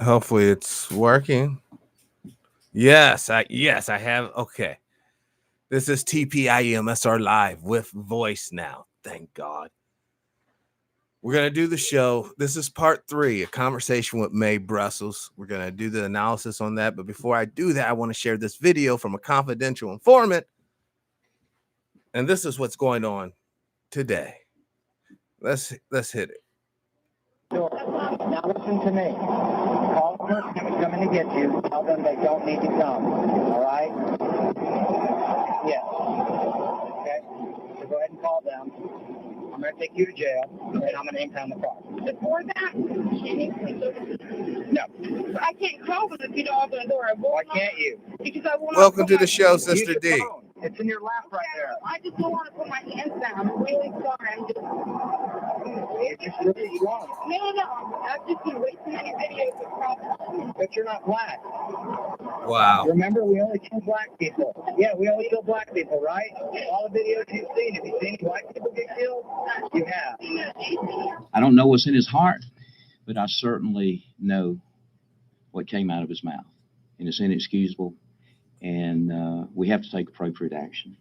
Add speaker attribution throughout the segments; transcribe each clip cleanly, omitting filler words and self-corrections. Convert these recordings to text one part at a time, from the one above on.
Speaker 1: Hopefully it's working. Yes, I have. Okay. This is TPIMSR Live with voice now. Thank God. We're going to do the show. This is part 3, a conversation with May Brussels. We're going to do the analysis on that. But before I do that, I want to share this video from a confidential informant. And this is what's going on today. Let's hit it.
Speaker 2: Now listen to me. Call the person who's coming to get you. Tell them they don't need to come. All right? Yes. Okay? So go ahead and call them. I'm going to take you to jail, and I'm going to impound the car.
Speaker 3: Before that,
Speaker 2: No.
Speaker 3: I can't call them if you don't open the door.
Speaker 2: Why can't you?
Speaker 3: Because I want
Speaker 1: Welcome to the show,
Speaker 2: Use
Speaker 1: Sister
Speaker 2: your
Speaker 1: D.
Speaker 2: phone. It's in your lap right there.
Speaker 3: I just don't want to put my hands down. I'm really sorry. I'm just...
Speaker 2: Just do what you want.
Speaker 3: No. I've just been way too many videos of problems.
Speaker 2: But you're not black.
Speaker 1: Wow.
Speaker 2: Remember, we only kill black people. Yeah, we only kill black people, right? All the videos you've seen, have you seen white people get killed? You have.
Speaker 4: I don't know what's in his heart, but I certainly know what came out of his mouth. And it's inexcusable, and we have to take appropriate action.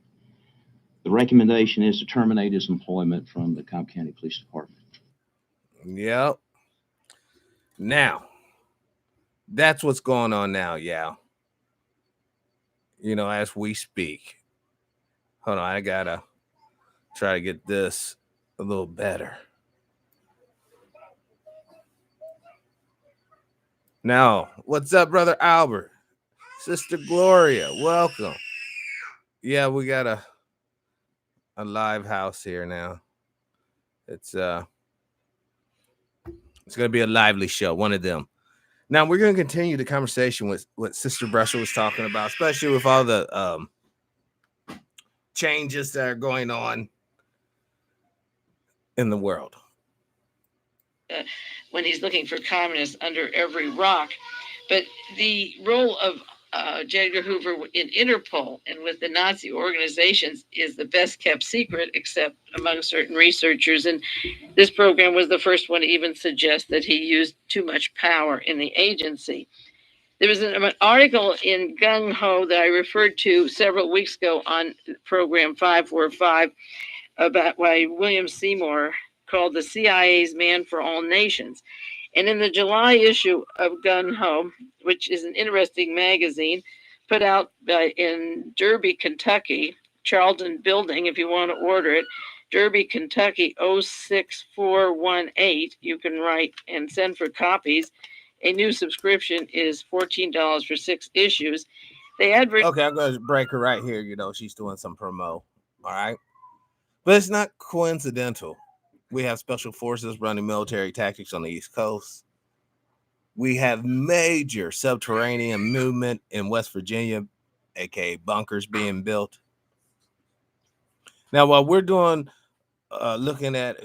Speaker 4: The recommendation is to terminate his employment from the Cobb County Police Department.
Speaker 1: Yep. Now, that's what's going on now, yeah. You know, as we speak. Hold on, I gotta try to get this a little better. Now, what's up, Brother Albert? Sister Gloria, welcome. Yeah, we got a live house here now. It's gonna be a lively show, one of them. Now we're gonna continue the conversation with what Sister Brussels was talking about, especially with all the changes that are going on in the world.
Speaker 5: When he's looking for communists under every rock. But the role of J. Edgar Hoover in Interpol and with the Nazi organizations is the best kept secret, except among certain researchers. And this program was the first one to even suggest that he used too much power in the agency. There was an article in Gung Ho that I referred to several weeks ago on program 545 about why William Seymour called the CIA's Man for All Nations. And in the July issue of Gun Ho, which is an interesting magazine, put out in Derby, Kentucky, Charlton Building, if you want to order it, Derby, Kentucky 06418. You can write and send for copies. A new subscription is $14 for 6 issues. They advertise.
Speaker 1: Okay, I'm going to break her right here. You know, she's doing some promo. All right. But it's not coincidental. We have special forces running military tactics on the East Coast. We have major subterranean movement in West Virginia, aka bunkers being built. Now, while we're doing, looking at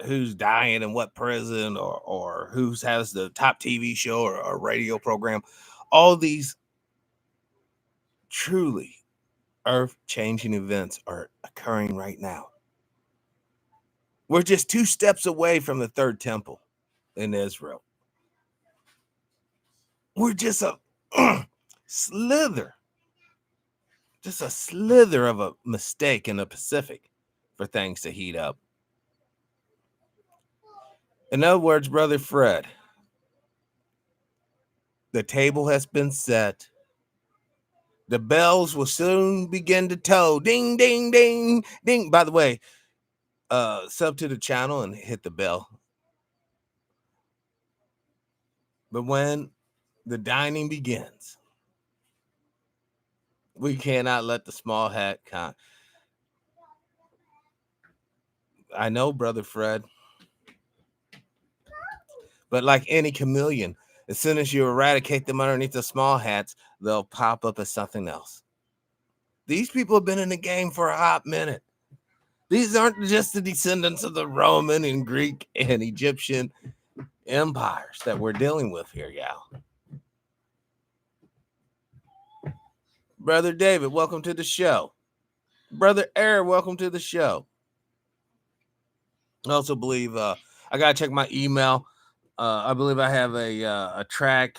Speaker 1: who's dying in what prison or who has the top TV show or radio program, all these truly earth-changing events are occurring right now. We're just 2 steps away from the third temple in Israel. We're just a slither of a mistake in the Pacific for things to heat up. In other words, Brother Fred, the table has been set. The bells will soon begin to toll. Ding, ding, ding, ding. By the way, sub to the channel and hit the bell. But when the dining begins, we cannot let the small hat count. I know, Brother Fred, but like any chameleon, as soon as you eradicate them underneath the small hats, they'll pop up as something else. These people have been in the game for a hot minute. These aren't just the descendants of the Roman and Greek and Egyptian empires that we're dealing with here, y'all. Brother David, welcome to the show. Brother Eric, welcome to the show. I also believe I gotta check my email. I believe I have a track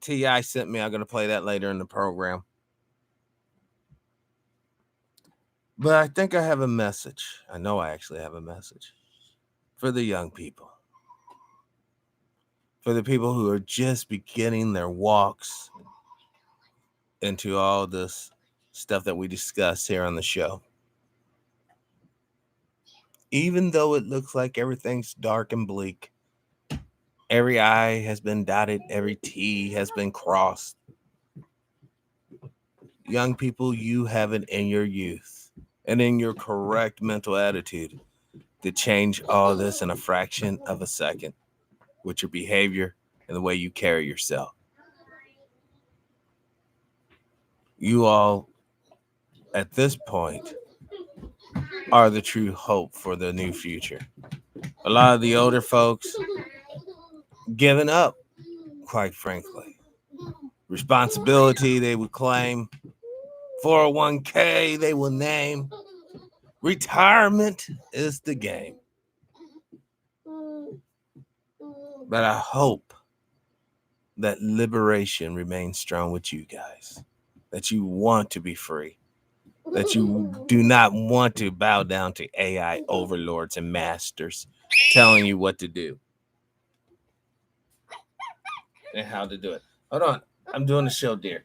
Speaker 1: Ti sent me. I'm gonna play that later in the program. But I think I have a message. I know I actually have a message for the young people, for the people who are just beginning their walks into all this stuff that we discuss here on the show. Even though it looks like everything's dark and bleak, every I has been dotted, every T has been crossed. Young people, you have it in your youth and in your correct mental attitude to change all this in a fraction of a second with your behavior and the way you carry yourself. You all, at this point, are the true hope for the new future. A lot of the older folks giving up, quite frankly. Responsibility they would claim, 401k they will name. Retirement is the game. But I hope that liberation remains strong with you guys, that you want to be free, that you do not want to bow down to AI overlords and masters telling you what to do and how to do it. Hold on. I'm doing the show, dear.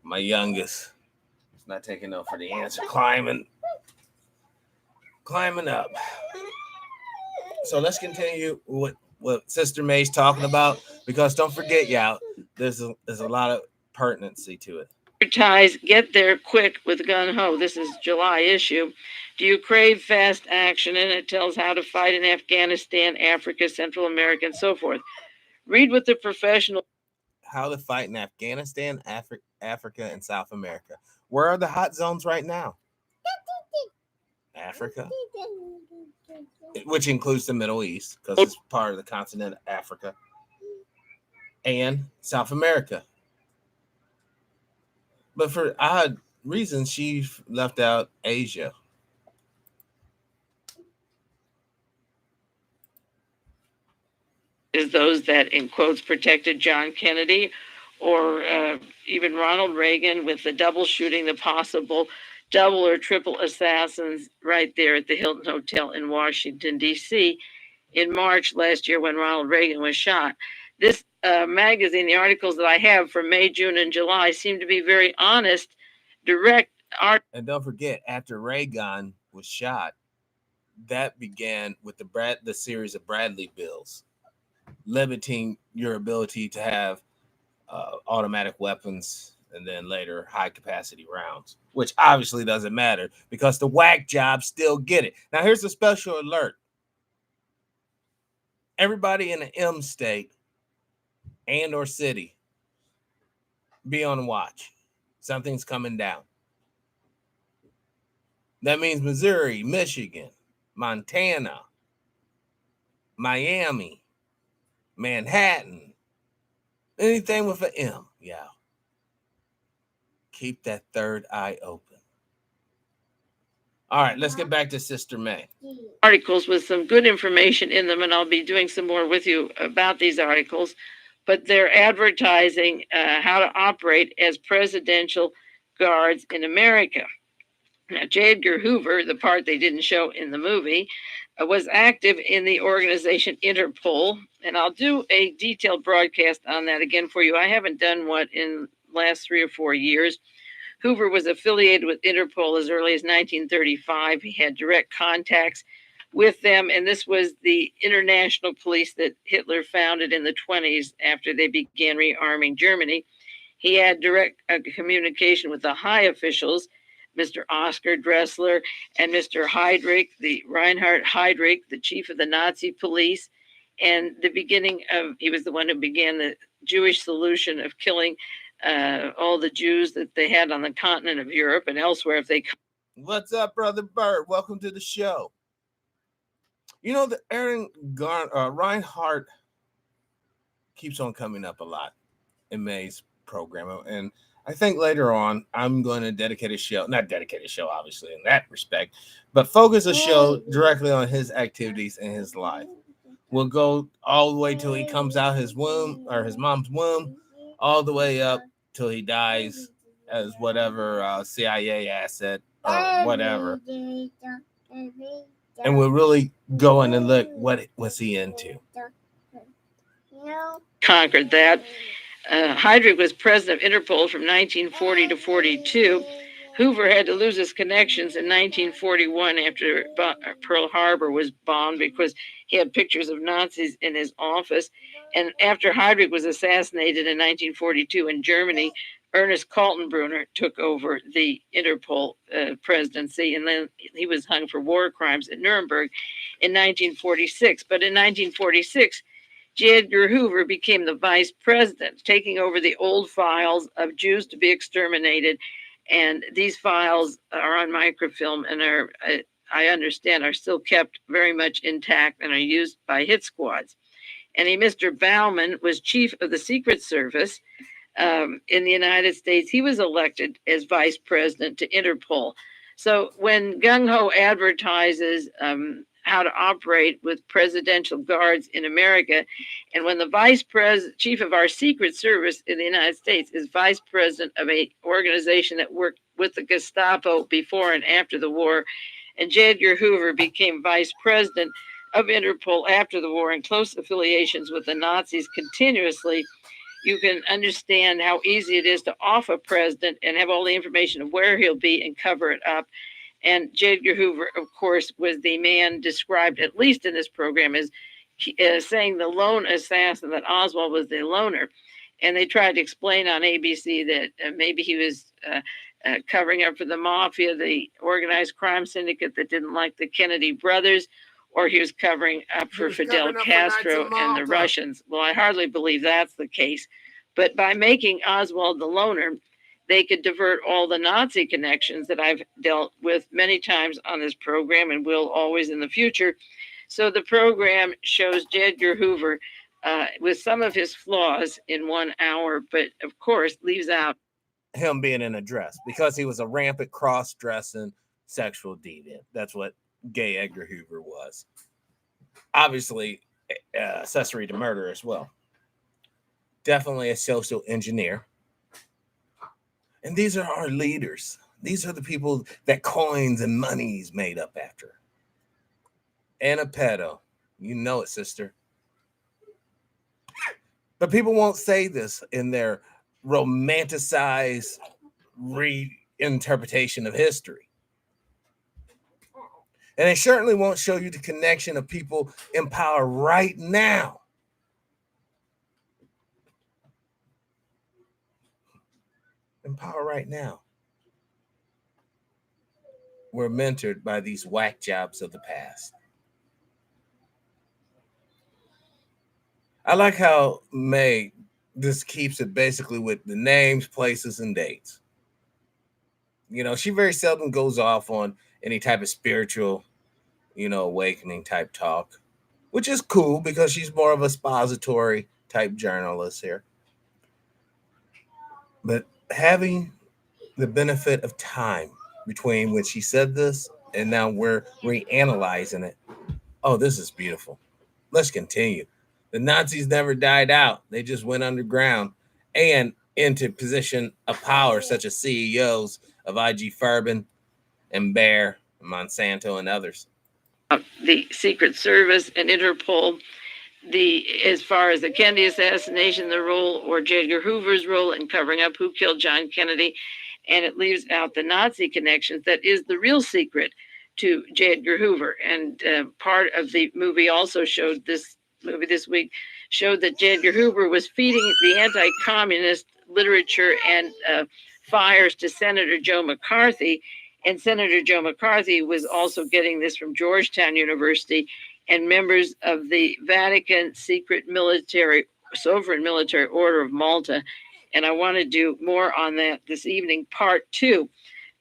Speaker 1: My youngest is not taking no for the answer. Climbing up. So let's continue with what Sister May's talking about, because don't forget, y'all, there's a lot of pertinency to it.
Speaker 5: Advertise, get there quick with gun ho. This is July issue. Do you crave fast action? And it tells how to fight in Afghanistan, Africa, Central America, and so forth. Read with the professional.
Speaker 1: How to fight in Afghanistan, Africa, and South America. Where are the hot zones right now? Africa, which includes the Middle East, because it's part of the continent of Africa, and South America. But for odd reasons, she left out Asia.
Speaker 5: Is those that, in quotes, protected John Kennedy, or even Ronald Reagan with the double shooting, the possible double or triple assassins right there at the Hilton Hotel in Washington, D.C. in March last year when Ronald Reagan was shot. This magazine, the articles that I have for May, June, and July seem to be very honest, direct art.
Speaker 1: And don't forget, after Reagan was shot, that began with the series of Bradley bills, limiting your ability to have automatic weapons and then later high capacity rounds, which obviously doesn't matter because the whack jobs still get it. Now, here's a special alert. Everybody in the M state and or city, be on watch. Something's coming down. That means Missouri, Michigan, Montana, Miami, Manhattan, anything with an M, yeah. Keep that third eye open. All right, let's get back to Sister May.
Speaker 5: Articles with some good information in them, and I'll be doing some more with you about these articles. But they're advertising how to operate as presidential guards in America. Now, J. Edgar Hoover, the part they didn't show in the movie, was active in the organization Interpol, and I'll do a detailed broadcast on that again for you. I haven't done one in the last 3 or 4 years. Hoover was affiliated with Interpol as early as 1935. He had direct contacts with them, and this was the international police that Hitler founded in the 20s after they began rearming Germany. He had direct communication with the high officials, Mr. Oscar Dressler and Mr. Heydrich, the Reinhard Heydrich, the chief of the Nazi police, and he was the one who began the Jewish solution of killing all the Jews that they had on the continent of Europe and elsewhere.
Speaker 1: What's up, Brother Bert? Welcome to the show. You know, the Reinhard keeps on coming up a lot in May's program, and I think later on I'm going to not dedicate a show, obviously, in that respect, but focus a show directly on his activities in his life. will go all the way till he comes out his womb or his mom's womb, all the way up till he dies as whatever CIA asset or whatever. And we'll really go in and look what was he into.
Speaker 5: Conquered that. Heydrich was president of Interpol from 1940 to 42. Hoover had to lose his connections in 1941 after Pearl Harbor was bombed because he had pictures of Nazis in his office. And after Heydrich was assassinated in 1942 in Germany, Ernest Kaltenbrunner took over the Interpol presidency, and then he was hung for war crimes at Nuremberg in 1946. But in 1946, J. Edgar Hoover became the vice president, taking over the old files of Jews to be exterminated. And these files are on microfilm and are, I understand, are still kept very much intact and are used by hit squads. And Mr. Bauman was chief of the Secret Service in the United States. He was elected as vice president to Interpol. So when Gung Ho advertises how to operate with presidential guards in America, and when the chief of our Secret Service in the United States is vice president of an organization that worked with the Gestapo before and after the war, and J. Edgar Hoover became vice president of Interpol after the war in close affiliations with the Nazis continuously, you can understand how easy it is to off a president and have all the information of where he'll be and cover it up. And J. Edgar Hoover, of course, was the man described, at least in this program, as saying the lone assassin, that Oswald was the loner. And they tried to explain on ABC that maybe he was covering up for the mafia, the organized crime syndicate that didn't like the Kennedy brothers, or he was covering up for Fidel Castro and the Russians. Well, I hardly believe that's the case. But by making Oswald the loner, they could divert all the Nazi connections that I've dealt with many times on this program and will always in the future. So the program shows J. Edgar Hoover with some of his flaws in 1 hour, but of course leaves out
Speaker 1: him being in a dress because he was a rampant cross-dressing sexual deviant. That's what gay Edgar Hoover was. Obviously, accessory to murder as well. Definitely a social engineer. And these are our leaders. These are the people that coins and money's made up after. And a pedo. You know it, sister. But people won't say this in their romanticized reinterpretation of history. And they certainly won't show you the connection of people in power right now. In power right now. We're mentored by these whack jobs of the past. I like how May just keeps it basically with the names, places, and dates. You know, she very seldom goes off on any type of spiritual, awakening type talk, which is cool because she's more of a expository type journalist here. But having the benefit of time between when she said this and now we're reanalyzing it. Oh, this is beautiful. Let's continue. The Nazis never died out. They just went underground and into position of power, such as CEOs of IG Farben and Bayer, and Monsanto, and others.
Speaker 5: The Secret Service and Interpol, as far as the Kennedy assassination, the role, or J. Edgar Hoover's role in covering up who killed John Kennedy, and it leaves out the Nazi connections. That is the real secret to J. Edgar Hoover. And part of the movie also showed this week showed that J. Edgar Hoover was feeding the anti-communist literature and fires to Senator Joe McCarthy. And Senator Joe McCarthy was also getting this from Georgetown University and members of the Vatican secret sovereign military order of Malta. And I want to do more on that this evening, part 2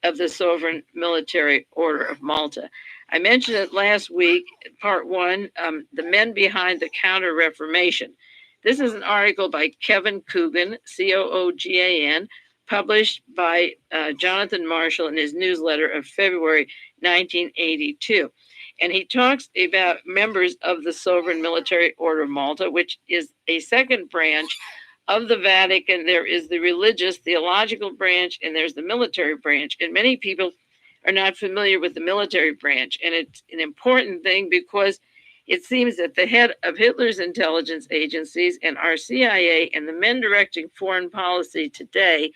Speaker 5: of the sovereign military order of Malta. I mentioned it last week, part 1, the men behind the Counter-Reformation. This is an article by Kevin Coogan, Coogan, published by Jonathan Marshall in his newsletter of February 1982. And he talks about members of the Sovereign Military Order of Malta, which is a second branch of the Vatican. There is the religious, theological branch, and there's the military branch. And many people are not familiar with the military branch. And it's an important thing because it seems that the head of Hitler's intelligence agencies and our CIA and the men directing foreign policy today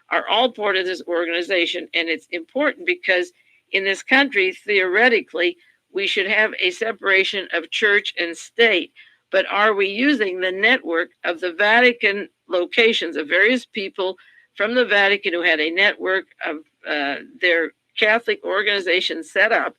Speaker 5: are all part of this organization. And it's important because in this country, theoretically, we should have a separation of church and state. But are we using the network of the Vatican locations of various people from the Vatican who had a network of their Catholic organization set up,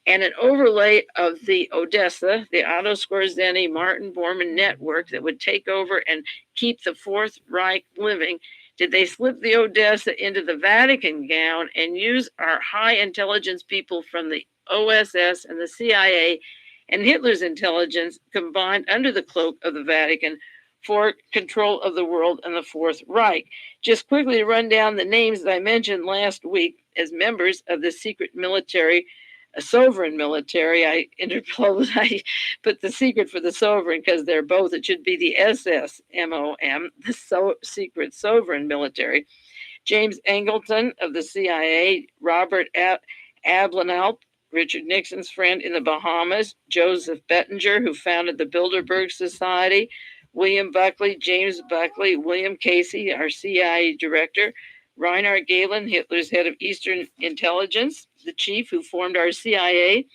Speaker 5: and an overlay of the Odessa, the Otto Skorzeny, Martin Bormann network that would take over and keep the Fourth Reich living? Did they slip the Odessa into the Vatican gown and use our high intelligence people from the OSS and the CIA and Hitler's intelligence combined under the cloak of the Vatican for control of the world and the Fourth Reich? Just quickly to run down the names that I mentioned last week as members of the secret military, a sovereign military. I put the secret for the sovereign because they're both. It should be the SSMOM, the secret sovereign military. James Angleton of the CIA, Robert Ablanalp, Richard Nixon's friend in the Bahamas, Joseph Bettinger, who founded the Bilderberg Society, William Buckley, James Buckley, William Casey, our CIA director, Reinhard Gehlen, Hitler's head of Eastern Intelligence, the chief who formed our CIA,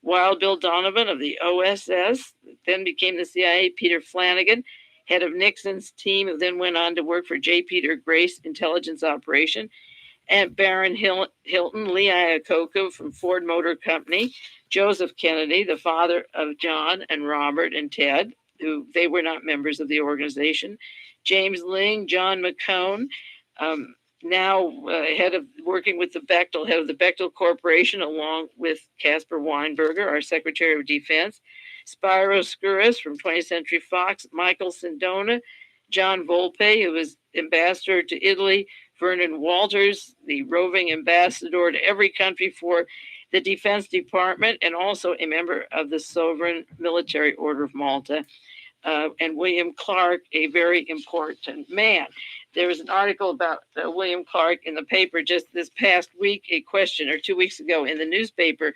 Speaker 5: Wild Bill Donovan of the OSS, then became the CIA, Peter Flanagan, head of Nixon's team, who then went on to work for J. Peter Grace Intelligence Operation, and Baron Hilton, Lee Iacocca from Ford Motor Company, Joseph Kennedy, the father of John and Robert and Ted, who they were not members of the organization, James Ling, John McCone, now head of working with the Bechtel, head of the Bechtel Corporation, along with Caspar Weinberger, our Secretary of Defense, Spyro Skouras from 20th Century Fox, Michael Sindona, John Volpe, who was ambassador to Italy, Vernon Walters, the roving ambassador to every country for the Defense Department, and also a member of the Sovereign Military Order of Malta, and William Clark, a very important man. There was an article about William Clark in the paper just this past week, a question, or 2 weeks ago in the newspaper,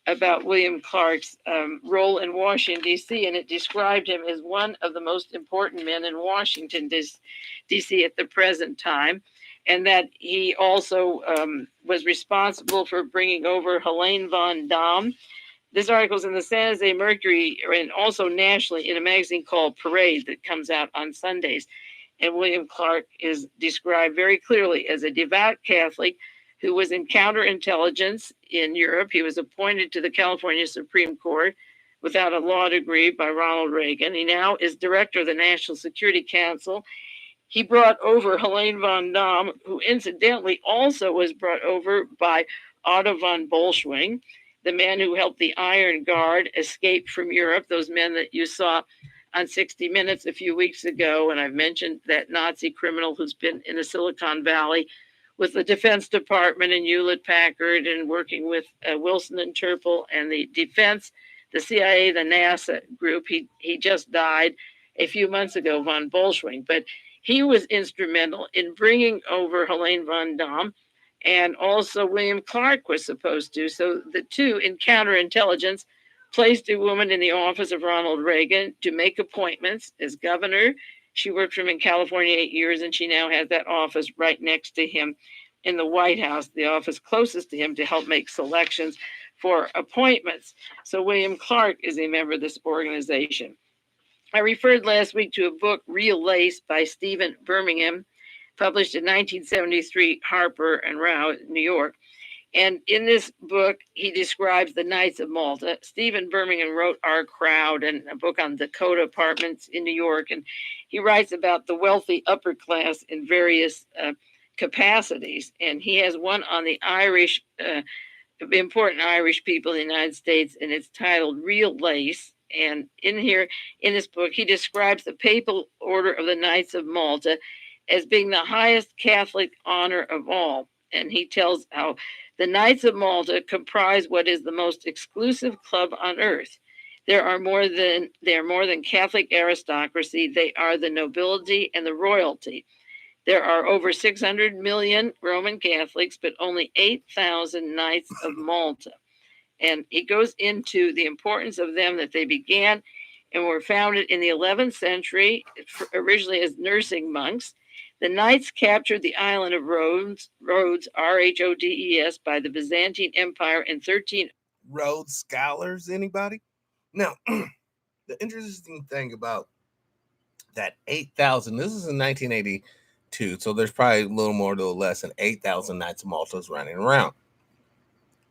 Speaker 5: about William Clark's role in Washington, D.C., and it described him as one of the most important men in Washington, D.C. at the present time, and that he also was responsible for bringing over Helene von Damme. This article is in the San Jose Mercury and also nationally in a magazine called Parade that comes out on Sundays. And William Clark is described very clearly as a devout Catholic who was in counterintelligence in Europe. He was appointed to the California Supreme Court without a law degree by Ronald Reagan. He now is director of the National Security Council. He brought over Helene von Damme, who incidentally also was brought over by Otto von Bolschwing, the man who helped the Iron Guard escape from Europe, those men that you saw on 60 Minutes a few weeks ago. And I've mentioned that Nazi criminal who's been in the Silicon Valley with the Defense Department and Hewlett-Packard and working with Wilson and Turple and the defense, the CIA, the NASA group. He just died a few months ago, von Bolschwing. But he was instrumental in bringing over Helene von Damme, and also William Clark was supposed to. So the two in counterintelligence placed a woman in the office of Ronald Reagan to make appointments as governor. She worked for him in California 8 years, and she now has that office right next to him in the White House, the office closest to him, to help make selections for appointments. So William Clark is a member of this organization. I referred last week to a book, Real Lace, by Stephen Birmingham, published in 1973, Harper and Row, New York. And in this book, he describes the Knights of Malta. Stephen Birmingham wrote Our Crowd and a book on Dakota apartments in New York. And he writes about the wealthy upper class in various capacities. And he has one on the Irish, important Irish people in the United States, and it's titled Real Lace. And in this book, he describes the Papal Order of the Knights of Malta as being the highest Catholic honor of all. and he tells how the Knights of Malta comprise what is the most exclusive club on earth. They are more than Catholic aristocracy. They are the nobility and the royalty. There are over 600 million Roman Catholics, but only 8,000 Knights of Malta. And he goes into the importance of them, that they began and were founded in the 11th century, originally as nursing monks. The Knights captured the island of Rhodes, Rhodes, by the Byzantine Empire in 13.
Speaker 1: Rhodes scholars, anybody? Now, the interesting thing about that 8,000, this is in 1982, so there's probably a little more to less than 8,000 Knights of Malta's running around.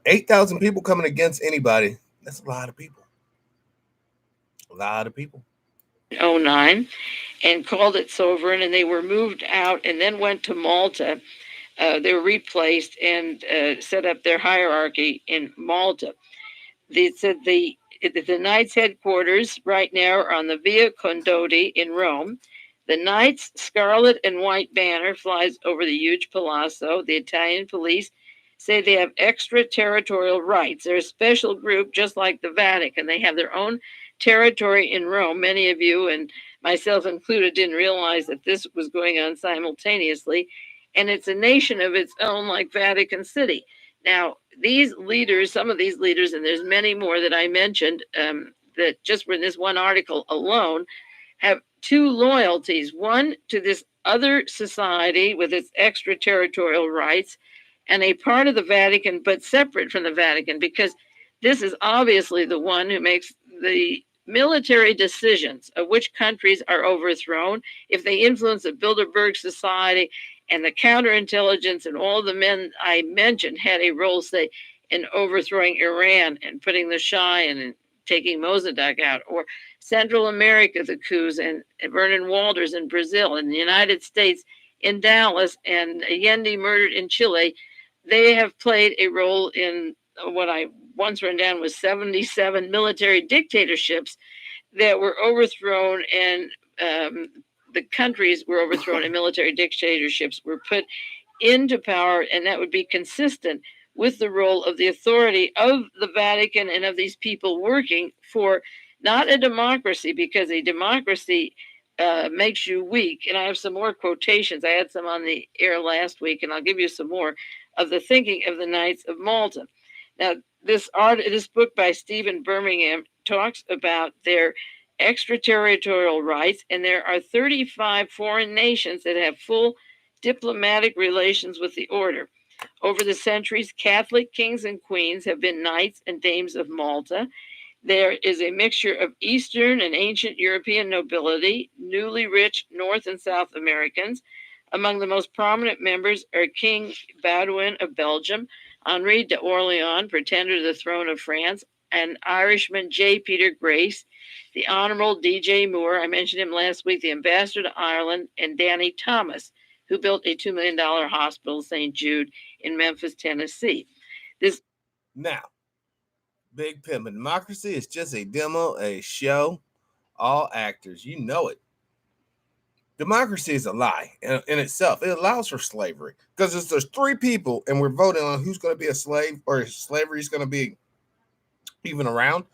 Speaker 1: 8,000 people coming against anybody, that's a lot of people. A lot of people.
Speaker 5: 09, and called it sovereign, and they were moved out and then went to Malta. They were replaced and set up their hierarchy in Malta. They said the Knights' headquarters right now are on the Via Condotti in Rome. The Knights' scarlet and white banner flies over the huge palazzo. The Italian police say they have extraterritorial rights. They're a special group, just like the Vatican. They have their own territory in Rome. Many of you, and myself included, didn't realize that this was going on simultaneously. And it's a nation of its own, like Vatican City. Now, these leaders, some of these leaders, and there's many more that I mentioned, that just in this one article alone, have two loyalties. One to this other society with its extraterritorial rights, and a part of the Vatican, but separate from the Vatican, because this is obviously the one who makes the military decisions of which countries are overthrown. If they influence the Bilderberg Society, and the counterintelligence and all the men I mentioned had a role, say, in overthrowing Iran and putting the Shah in and taking Mossadegh out, or Central America, the coups, and Vernon Walters in Brazil, and the United States in Dallas, and Allende murdered in Chile. They have played a role in what I once wrote down was 77 military dictatorships that were overthrown, and the countries were overthrown and military dictatorships were put into power, and that would be consistent with the role of the authority of the Vatican and of these people working for not a democracy, because a democracy makes you weak. And I have some more quotations. I had some on the air last week, and I'll give you some more of the thinking of the Knights of Malta. Now, this book by Stephen Birmingham talks about their extraterritorial rights, and there are 35 foreign nations that have full diplomatic relations with the order. Over the centuries, Catholic kings and queens have been knights and dames of Malta. There is a mixture of Eastern and ancient European nobility, newly rich North and South Americans. Among the most prominent members are King Baudouin of Belgium, Henri d'Orléans, pretender to the throne of France, and Irishman J. Peter Grace, the Honorable D.J. Moore, I mentioned him last week, the ambassador to Ireland, and Danny Thomas, who built a $2 million hospital, St. Jude, in Memphis, Tennessee.
Speaker 1: Now, Big Pimp, democracy is just a demo, a show, all actors. You know it. Democracy is a lie in itself. It allows for slavery, because there's three people and we're voting on who's going to be a slave, or if slavery is going to be even around.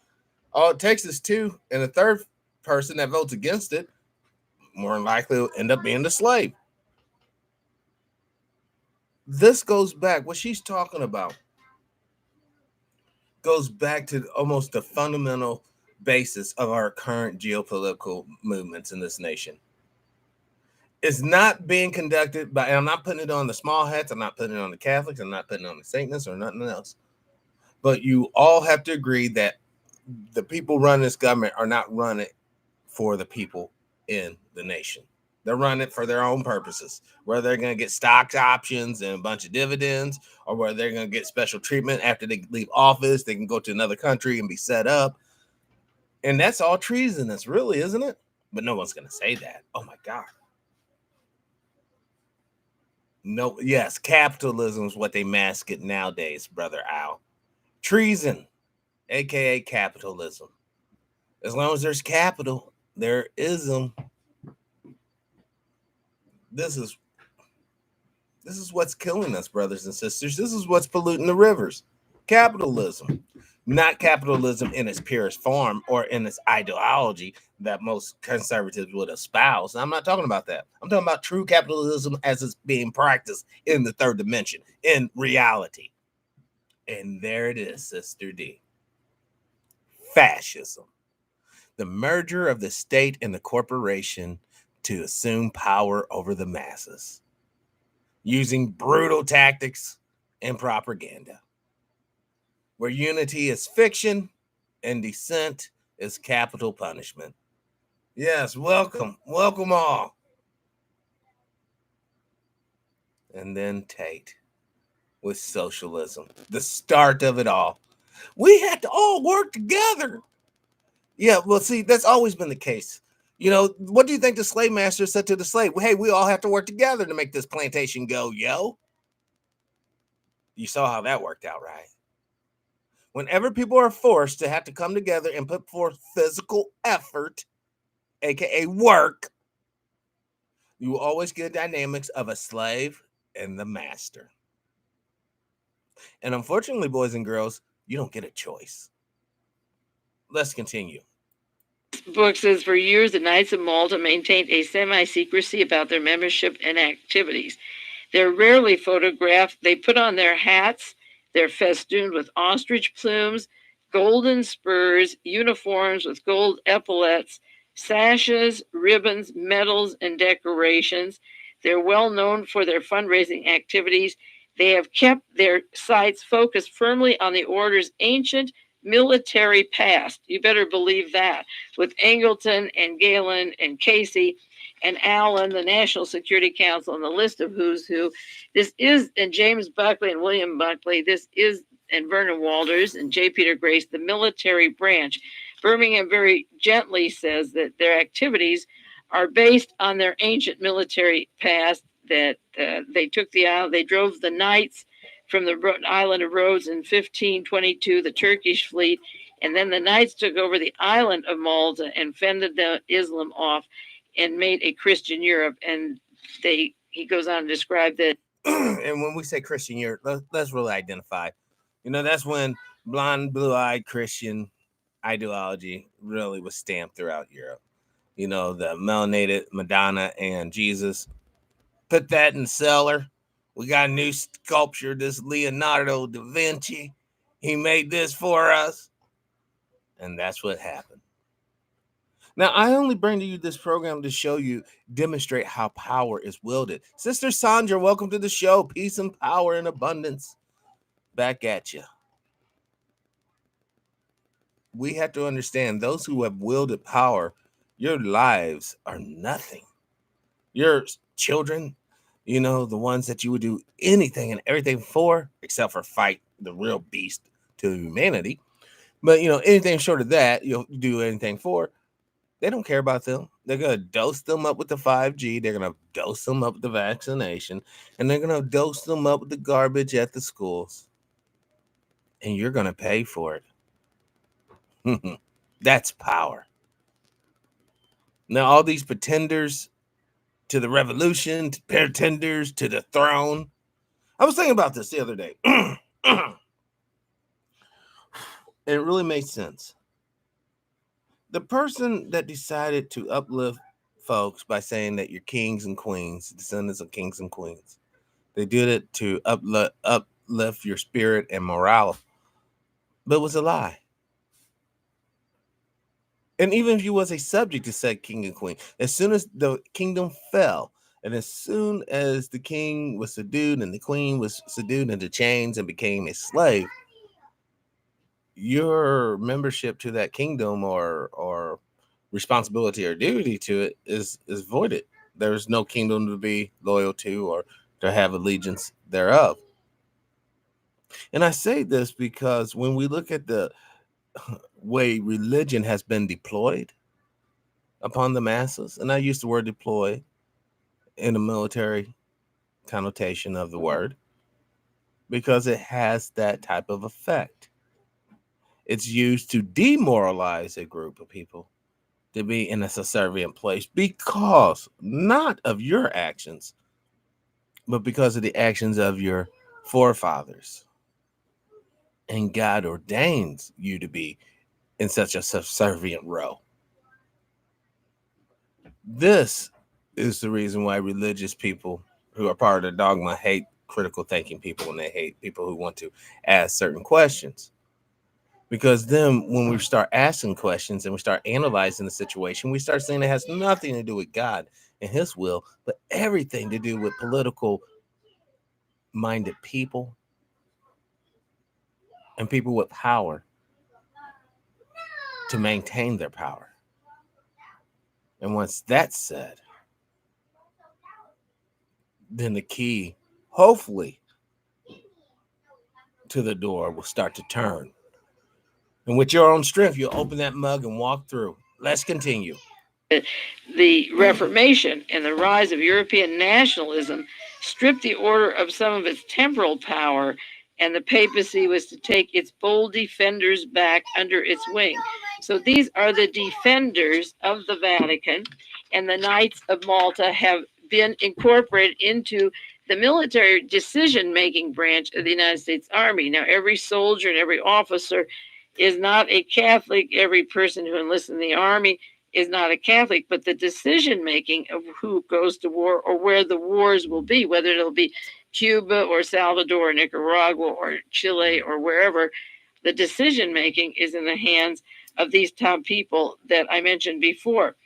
Speaker 1: All it takes is two, and the third person that votes against it more than likely will end up being the slave. This goes back, what she's talking about goes back to almost the fundamental basis of our current geopolitical movements in this nation. It's not being conducted by, and I'm not putting it on the small hats, I'm not putting it on the Catholics, I'm not putting it on the Satanists or nothing else. But you all have to agree that the people running this government are not running for the people in the nation. They're running it for their own purposes, whether they're going to get stock options and a bunch of dividends, or whether they're going to get special treatment after they leave office. They can go to another country and be set up. And that's all treasonous, really, isn't it? But no one's going to say that. Oh, my God. No, yes, capitalism is what they mask it nowadays, Brother Al. Treason, aka capitalism. As long as there's capital, there is them. This This is what's killing us, brothers and sisters. This is what's polluting the rivers. Capitalism. Not capitalism in its purest form or in its ideology that most conservatives would espouse. I'm not talking about that. I'm talking about true capitalism as it's being practiced in the third dimension, in reality. And there it is, Sister D. Fascism. The merger of the state and the corporation to assume power over the masses, using brutal tactics and propaganda, where unity is fiction and dissent is capital punishment. Yes, welcome all. And then Tate with socialism, the start of it all. We had to all work together. Yeah, well, see, that's always been the case. You know, what do you think the slave master said to the slave? Hey, we all have to work together to make this plantation go, yo. You saw how that worked out, right? Whenever people are forced to have to come together and put forth physical effort, aka work, you will always get dynamics of a slave and the master. And unfortunately, boys and girls, you don't get a choice. Let's continue.
Speaker 5: Book says for years the Knights of Malta maintained a semi-secrecy about their membership and activities. They're rarely photographed. They put on their hats. They're festooned with ostrich plumes, golden spurs, uniforms with gold epaulets, sashes, ribbons, medals, and decorations. They're well known for their fundraising activities. They have kept their sights focused firmly on the order's ancient military past. You better believe that. With Angleton and Galen and Casey and Allen, the National Security Council, and the list of who's who. This is, and James Buckley and William Buckley, this is, and Vernon Walters and J. Peter Grace, the military branch. Birmingham very gently says that their activities are based on their ancient military past, that they took the island, they drove the knights from the island of Rhodes in 1522, the Turkish fleet, and then the knights took over the island of Malta and fended the Islam off and made a Christian Europe. And he goes on to describe that.
Speaker 1: And when we say Christian Europe, let's really identify. You know, that's when blonde, blue-eyed Christian ideology really was stamped throughout Europe. You know, the melanated Madonna and Jesus. Put that in the cellar. We got a new sculpture, this Leonardo da Vinci. He made this for us. And that's what happened. Now, I only bring to you this program to show you, demonstrate how power is wielded. Sister Sandra, welcome to the show. Peace and power and abundance. Back at you. We have to understand those who have wielded power, your lives are nothing. Your children, you know, the ones that you would do anything and everything for, except for fight the real beast to humanity. But, you know, anything short of that, you'll do anything for. They don't care about them. They're going to dose them up with the 5G. They're going to dose them up with the vaccination. And they're going to dose them up with the garbage at the schools. And you're going to pay for it. That's power. Now, all these pretenders to the revolution, pretenders to the throne. I was thinking about this the other day. And it really made sense. The person that decided to uplift folks by saying that you're kings and queens, descendants of kings and queens, they did it to uplift your spirit and morale, but it was a lie. And even if you was a subject to said king and queen, as soon as the kingdom fell, and as soon as the king was subdued and the queen was subdued into chains and became a slave, your membership to that kingdom or responsibility or duty to it is voided. There's no kingdom to be loyal to or to have allegiance thereof. And I say this because when we look at the way religion has been deployed upon the masses, and I use the word deploy in a military connotation of the word because it has that type of effect. It's used to demoralize a group of people to be in a subservient place because not of your actions, but because of the actions of your forefathers. And God ordains you to be in such a subservient role. This is the reason why religious people who are part of the dogma hate critical thinking people, and they hate people who want to ask certain questions. Because then when we start asking questions and we start analyzing the situation, we start saying it has nothing to do with God and his will, but everything to do with political minded people and people with power to maintain their power. And once that's said, then the key, hopefully, to the door will start to turn. And with your own strength, you'll open that mug and walk through. Let's continue.
Speaker 5: The Reformation and the rise of European nationalism stripped the order of some of its temporal power, and the papacy was to take its bold defenders back under its wing. So these are the defenders of the Vatican, and the Knights of Malta have been incorporated into the military decision-making branch of the United States Army. Now, every soldier and every officer is not a Catholic. Every person who enlists in the Army is not a Catholic, but the decision making of who goes to war or where the wars will be, whether it'll be Cuba or Salvador or Nicaragua or Chile or wherever, the decision making is in the hands of these top people that I mentioned before.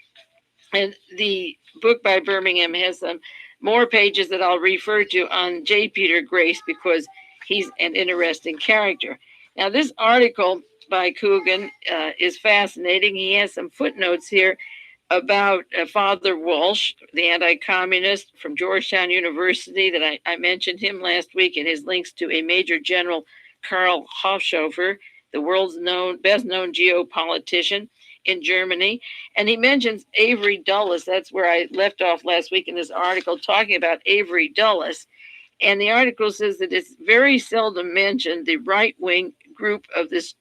Speaker 5: And the book by Birmingham has some more pages that I'll refer to on J. Peter Grace because he's an interesting character. Now, this article by Coogan is fascinating. He has some footnotes here about Father Walsh, the anti-communist from Georgetown University that I mentioned him last week, and his links to a Major General Karl Hofshofer, the world's best-known geopolitician in Germany. And he mentions Avery Dulles. That's where I left off last week in this article, talking about Avery Dulles. And the article says that it's very seldom mentioned, the right-wing group of this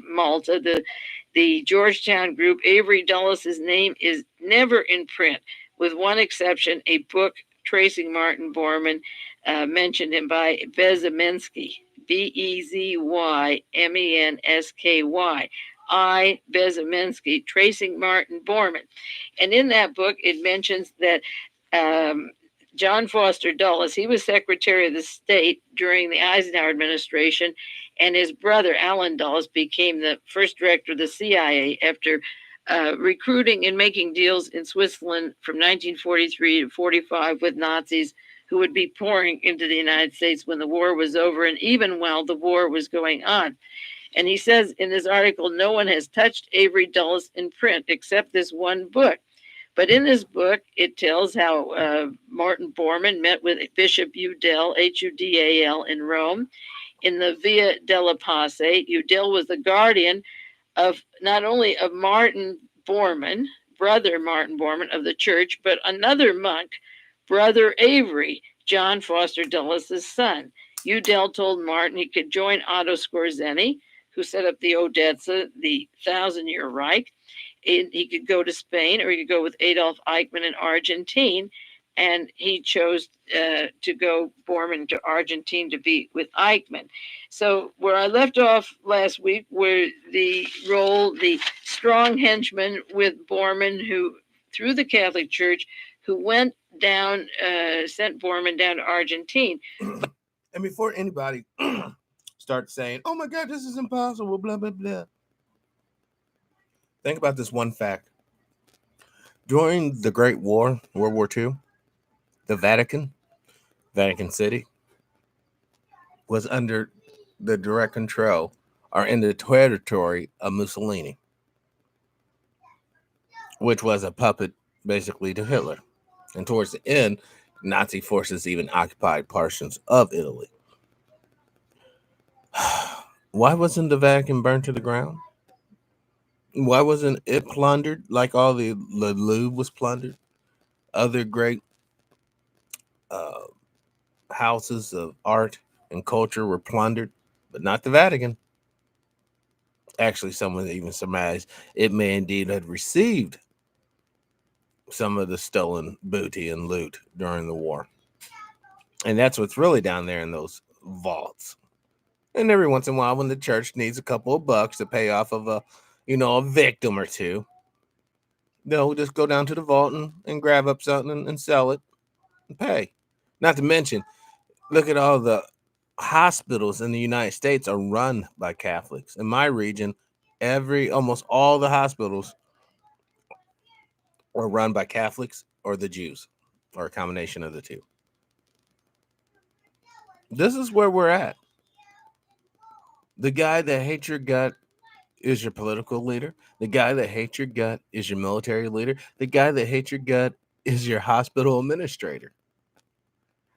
Speaker 5: Malta, the Georgetown group. Avery Dulles' name is never in print, with one exception, a book tracing Martin Bormann mentioned him by Bezymensky, Bezymensky, I. Bezymensky, tracing Martin Bormann. And in that book, it mentions that John Foster Dulles, he was Secretary of the State during the Eisenhower administration, and his brother, Alan Dulles, became the first director of the CIA after recruiting and making deals in Switzerland from 1943 to 45 with Nazis who would be pouring into the United States when the war was over and even while the war was going on. And he says in this article, no one has touched Avery Dulles in print except this one book. But in this book, it tells how Martin Bormann met with Bishop Udell, Hudal, in Rome. In the Via della Pace, Udell was the guardian of not only of Martin Bormann, brother Martin Bormann of the church, but another monk, brother Avery, John Foster Dulles' son. Udell told Martin he could join Otto Skorzeny, who set up the Odessa, the 1,000-year Reich. He could go to Spain, or he could go with Adolf Eichmann in Argentine, and he chose to go, Bormann, to Argentine to be with Eichmann. So where I left off last week were the strong henchman with Bormann, who, through the Catholic Church, who went down, sent Bormann down to Argentine.
Speaker 1: And before anybody starts saying, oh my God, this is impossible, blah, blah, blah. Think about this one fact. During the Great War, World War II, the Vatican City, was under the direct control or in the territory of Mussolini, which was a puppet basically to Hitler. And towards the end, Nazi forces even occupied portions of Italy. Why wasn't the Vatican burned to the ground? Why wasn't it plundered like all the Louvre was plundered? Other great houses of art and culture were plundered, but not the Vatican. Actually, someone even surmised it may indeed have received some of the stolen booty and loot during the war. And that's what's really down there in those vaults. And every once in a while, when the church needs a couple of bucks to pay off of a victim or two, they'll just go down to the vault and grab up something and sell it and pay. Not to mention, look at all the hospitals in the United States are run by Catholics. In my region, almost all the hospitals are run by Catholics or the Jews, or a combination of the two. This is where we're at. The guy that hates your gut is your political leader. The guy that hates your gut is your military leader. The guy that hates your gut is your hospital administrator.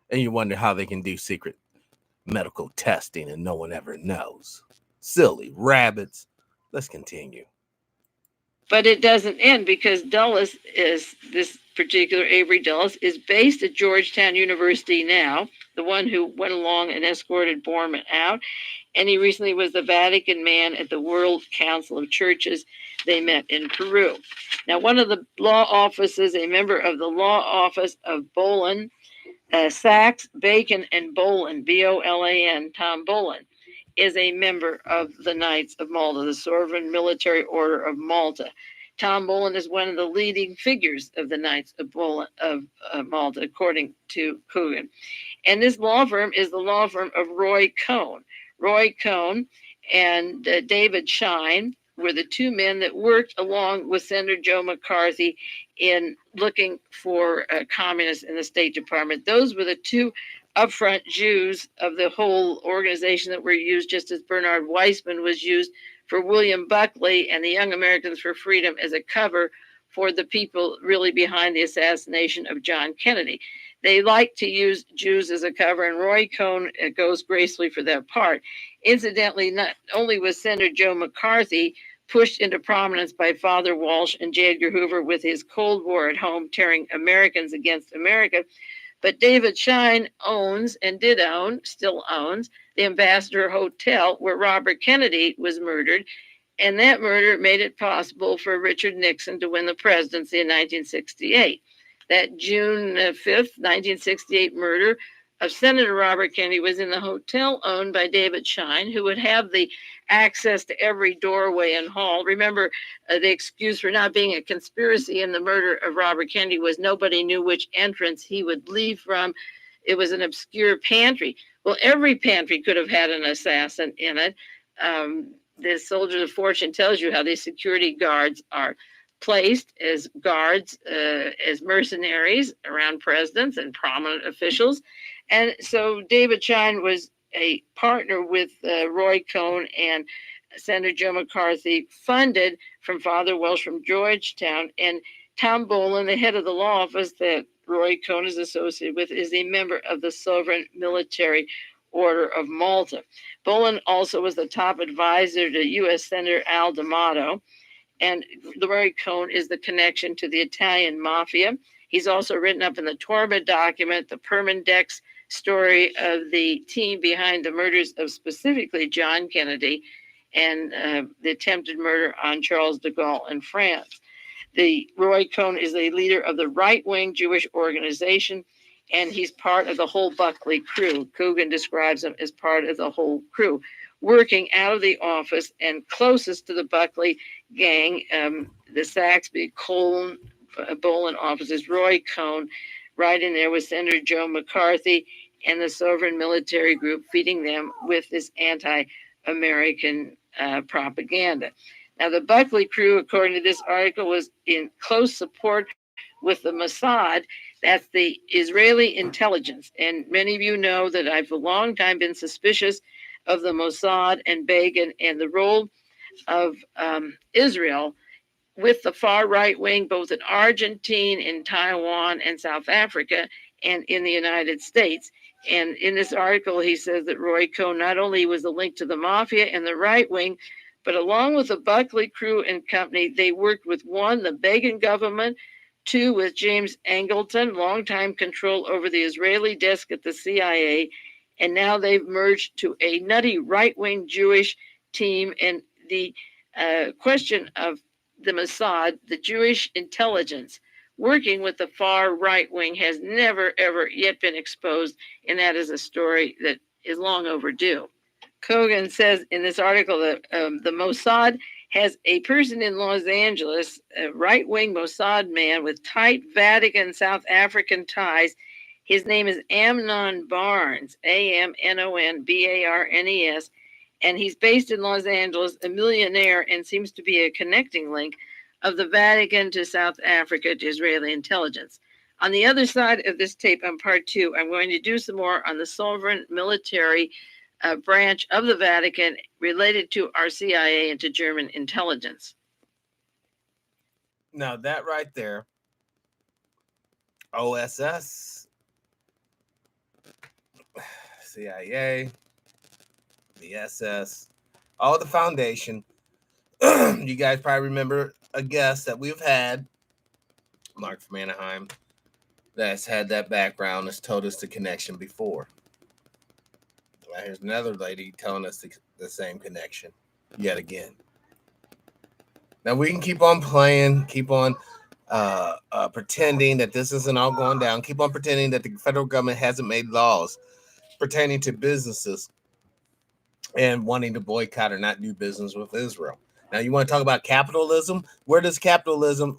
Speaker 1: And you wonder how they can do secret medical testing and no one ever knows. Silly rabbits. Let's continue.
Speaker 5: But it doesn't end, because Dulles is, this particular Avery Dulles, is based at Georgetown University now, the one who went along and escorted Borman out. And he recently was the Vatican man at the World Council of Churches. They met in Peru. Now, one of the law offices, a member of the law office of Bolan, Sachs, Bacon, and Bolan, Bolan, Tom Bolan, is a member of the Knights of Malta, the Sovereign Military Order of Malta. Tom Bolan is one of the leading figures of the Knights of Malta, according to Coogan. And this law firm is the law firm of Roy Cohn. Roy Cohn and David Shine were the two men that worked along with Senator Joe McCarthy in looking for communists in the State Department. Those were the two upfront Jews of the whole organization that were used, just as Bernard Weissman was used for William Buckley and the Young Americans for Freedom as a cover for the people really behind the assassination of John Kennedy. They like to use Jews as a cover, and Roy Cohn goes gracefully for that part. Incidentally, not only was Senator Joe McCarthy pushed into prominence by Father Walsh and J. Edgar Hoover with his Cold War at home, tearing Americans against America, but David Shine owns, and did own, still owns, the Ambassador Hotel where Robert Kennedy was murdered. And that murder made it possible for Richard Nixon to win the presidency in 1968. That June 5th, 1968 murder of Senator Robert Kennedy was in the hotel owned by David Shine, who would have the access to every doorway and hall. Remember, the excuse for not being a conspiracy in the murder of Robert Kennedy was nobody knew which entrance he would leave from. It was an obscure pantry. Well, every pantry could have had an assassin in it. The Soldiers of Fortune tells you how these security guards are placed as guards, as mercenaries around presidents and prominent officials. And so David Shine was a partner with Roy Cohn and Senator Joe McCarthy, funded from Father Welsh from Georgetown. And Tom Bolan, the head of the law office that Roy Cohn is associated with, is a member of the Sovereign Military Order of Malta. Bolan also was the top advisor to U.S. Senator Al D'Amato. And Roy Cohn is the connection to the Italian mafia. He's also written up in the Torba document the Permindex story of the team behind the murders of specifically John Kennedy and the attempted murder on Charles de Gaulle in France. The Roy Cohn is a leader of the right-wing Jewish organization, and he's part of the whole Buckley crew. Coogan describes him as part of the whole crew, working out of the office and closest to the Buckley gang, the Saxby Bolan offices, Roy Cohn, right in there with Senator Joe McCarthy and the Sovereign Military Group, feeding them with this anti-American propaganda. Now, the Buckley crew, according to this article, was in close support with the Mossad. That's the Israeli intelligence. And many of you know that I've for a long time been suspicious of the Mossad and Begin and the role of Israel with the far right wing, both in Argentina, in Taiwan, and South Africa, and in the United States. And in this article, he says that Roy Cohn not only was the link to the mafia and the right wing, but along with the Buckley crew and company, they worked with one, the Begin government, two, with James Angleton, longtime control over the Israeli desk at the CIA, and now they've merged to a nutty right-wing Jewish team. And the question of the Mossad, the Jewish intelligence, working with the far right wing has never, ever yet been exposed, and that is a story that is long overdue. Kogan says in this article that the Mossad has a person in Los Angeles, a right wing Mossad man with tight Vatican South African ties. His name is Amnon Barnes, Amnon Barnes, and he's based in Los Angeles, a millionaire, and seems to be a connecting link of the Vatican to South Africa to Israeli intelligence. On the other side of this tape, on part two, I'm going to do some more on the sovereign military branch of the Vatican related to our CIA and to German intelligence.
Speaker 1: Now, that right there, OSS, CIA, the SS, all the foundation. You guys probably remember a guest that we've had, Mark from Anaheim, that's had that background, has told us the connection before. Well, here's another lady telling us the same connection yet again. Now, we can keep on playing, keep on pretending that this isn't all going down, keep on pretending that the federal government hasn't made laws pertaining to businesses and wanting to boycott or not do business with Israel. Now, you want to talk about capitalism? Where does capitalism,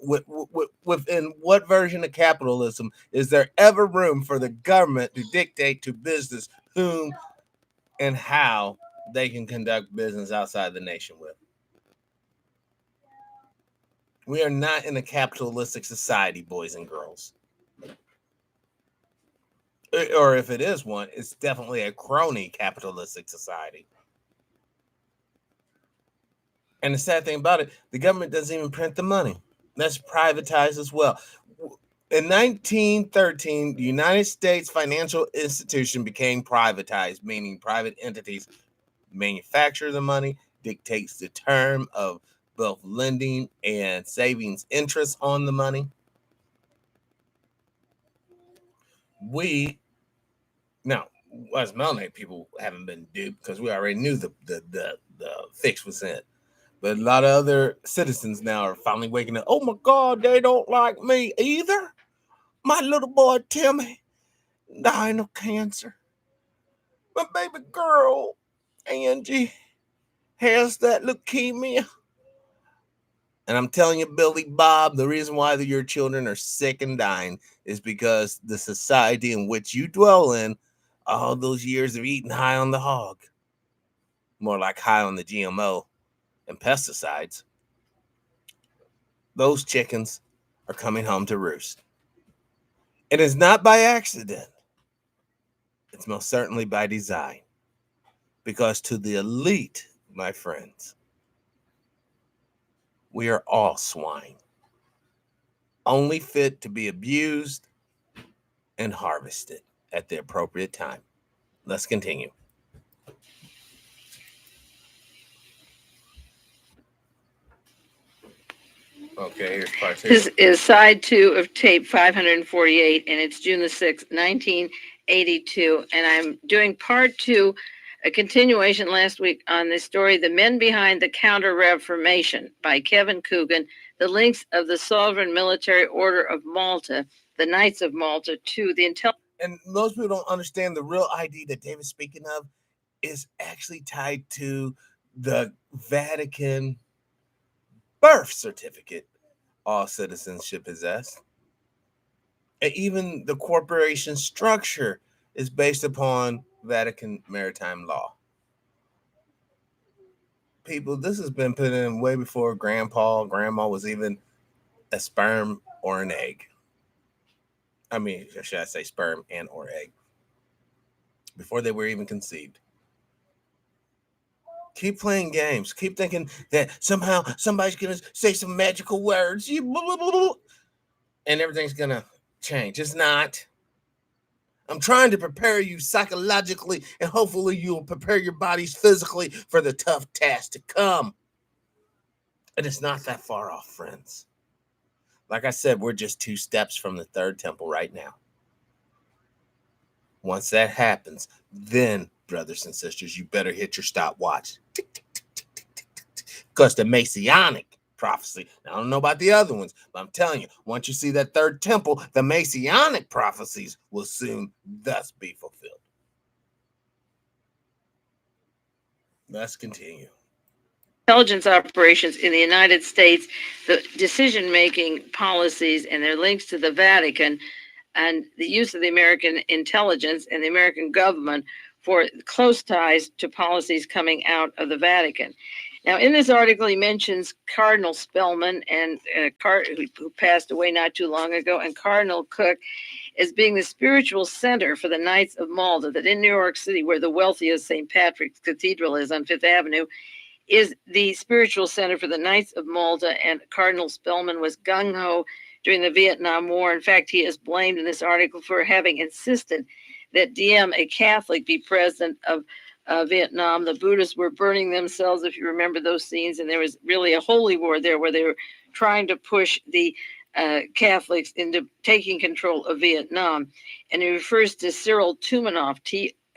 Speaker 1: within what version of capitalism, is there ever room for the government to dictate to business whom and how they can conduct business outside the nation with? We are not in a capitalistic society, boys and girls. Or if it is one, it's definitely a crony capitalistic society. And the sad thing about it, the government doesn't even print the money. That's privatized as well. In 1913, the United States financial institution became privatized, meaning private entities manufacture the money, dictates the term of both lending and savings interest on the money. We, now, as melanated people haven't been duped because we already knew the fix was in. But a lot of other citizens now are finally waking up. Oh my God, they don't like me either. My little boy Timmy dying of cancer. My baby girl Angie has that leukemia. And I'm telling you, Billy Bob, the reason why your children are sick and dying is because the society in which you dwell in, all those years of eating high on the hog, more like high on the GMO and pesticides, those chickens are coming home to roost. It is not by accident. It's most certainly by design. Because to the elite, my friends, we are all swine, only fit to be abused and harvested at the appropriate time. Let's continue. Okay, here's part two.
Speaker 5: This is side two of tape 548, and it's June the 6th, 1982. And I'm doing part two, a continuation last week on the story, The Men Behind the Counter-Reformation by Kevin Coogan, the links of the Sovereign Military Order of Malta, the Knights of Malta, to the intelligence.
Speaker 1: And most people don't understand the real ID that David's speaking of is actually tied to the Vatican birth certificate all citizens should possess. And even the corporation structure is based upon Vatican maritime law. People, this has been put in way before grandma was even a sperm or an egg. I mean, should I say sperm and or egg? Before they were even conceived. Keep playing games. Keep thinking that somehow somebody's going to say some magical words and everything's going to change. It's not. I'm trying to prepare you psychologically, and hopefully you'll prepare your bodies physically for the tough task to come. And it's not that far off, friends. Like I said, we're just 2 steps from the third temple right now. Once that happens, then, brothers and sisters, you better hit your stopwatch. Because the Messianic prophecy. Now, I don't know about the other ones, but I'm telling you, once you see that third temple, the Messianic prophecies will soon thus be fulfilled. Let's continue.
Speaker 5: Intelligence operations in the United States, the decision-making policies and their links to the Vatican, and the use of the American intelligence and the American government for close ties to policies coming out of the Vatican. Now, in this article, he mentions Cardinal Spellman, and who passed away not too long ago, and Cardinal Cook as being the spiritual center for the Knights of Malta, that in New York City, where the wealthiest St. Patrick's Cathedral is on Fifth Avenue, is the spiritual center for the Knights of Malta, and Cardinal Spellman was gung-ho during the Vietnam War. In fact, he is blamed in this article for having insisted that Diem, a Catholic, be president of Vietnam. The Buddhists were burning themselves, if you remember those scenes, and there was really a holy war there where they were trying to push the Catholics into taking control of Vietnam. And he refers to Cyril Tumanoff,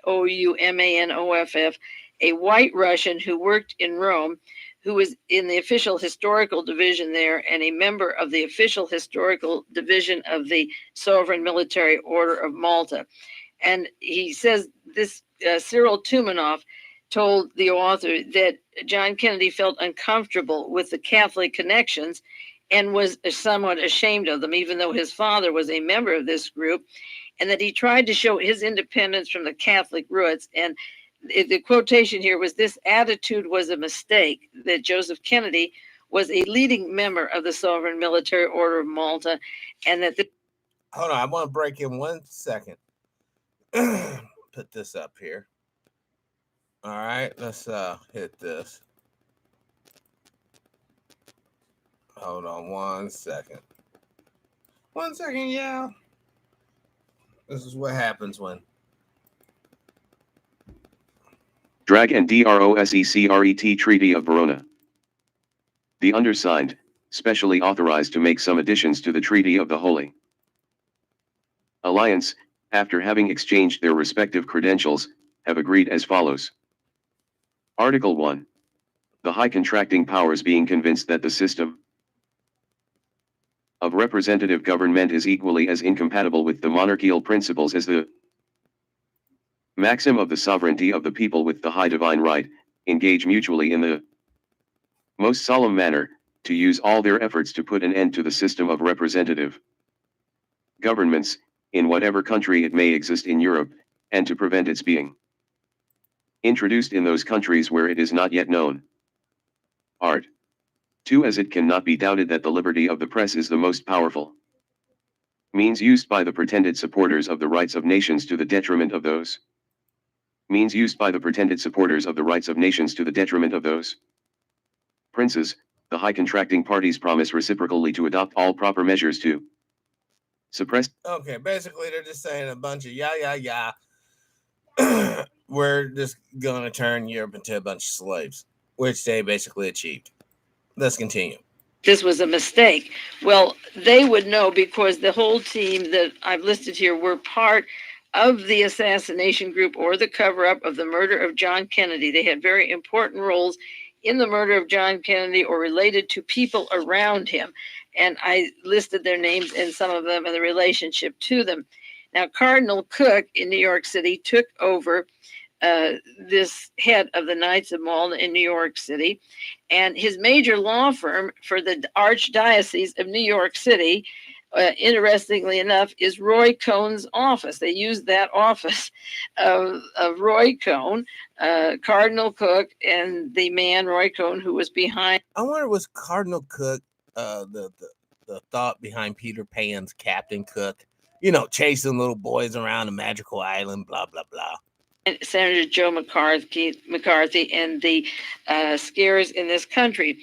Speaker 5: Toumanoff, a white Russian who worked in Rome, who was in the official historical division there and a member of the official historical division of the Sovereign Military Order of Malta. And he says this Cyril Tumanoff told the author that John Kennedy felt uncomfortable with the Catholic connections and was somewhat ashamed of them, even though his father was a member of this group, and that he tried to show his independence from the Catholic roots. And the quotation here was, "This attitude was a mistake," that Joseph Kennedy was a leading member of the Sovereign Military Order of Malta, and that
Speaker 1: Hold on, I want to break in 1 second. Put this up here. All right, let's hit this. Hold on 1 second. 1 second, yeah. This is what happens when
Speaker 6: Drag and DROSECRET Treaty of Verona. The undersigned, specially authorized to make some additions to the Treaty of the Holy Alliance, after having exchanged their respective credentials, have agreed as follows. Article 1. The high contracting powers being convinced that the system of representative government is equally as incompatible with the monarchical principles as the maxim of the sovereignty of the people with the high divine right, engage mutually in the most solemn manner, to use all their efforts to put an end to the system of representative governments, in whatever country it may exist in Europe, and to prevent its being introduced in those countries where it is not yet known. Art. 2. As it cannot be doubted that the liberty of the press is the most powerful means used by the pretended supporters of the rights of nations to the detriment of those means used by the pretended supporters of the rights of nations to the detriment of those princes, the high contracting parties promise reciprocally to adopt all proper measures to suppress.
Speaker 1: Okay, basically they're just saying a bunch of yeah. We're just gonna turn Europe into a bunch of slaves, which they basically achieved. Let's continue.
Speaker 5: this was a mistake. Well, they would know because the whole team that I've listed here were part of the assassination group or the cover-up of the murder of John Kennedy. They had very important roles in the murder of John Kennedy or related to people around him. And I listed their names and some of them and the relationship to them. Now, Cardinal Cook in New York City took over this head of the Knights of Malta in New York City. And his major law firm for the Archdiocese of New York City, interestingly enough, is Roy Cohn's office. They used that office of Roy Cohn, Cardinal Cook, and the man, Roy Cohn, who was behind.
Speaker 1: I wonder, was Cardinal Cook the thought behind Peter Pan's Captain Cook? You know, chasing little boys around a magical island, blah, blah, blah.
Speaker 5: And Senator Joe McCarthy and the scares in this country.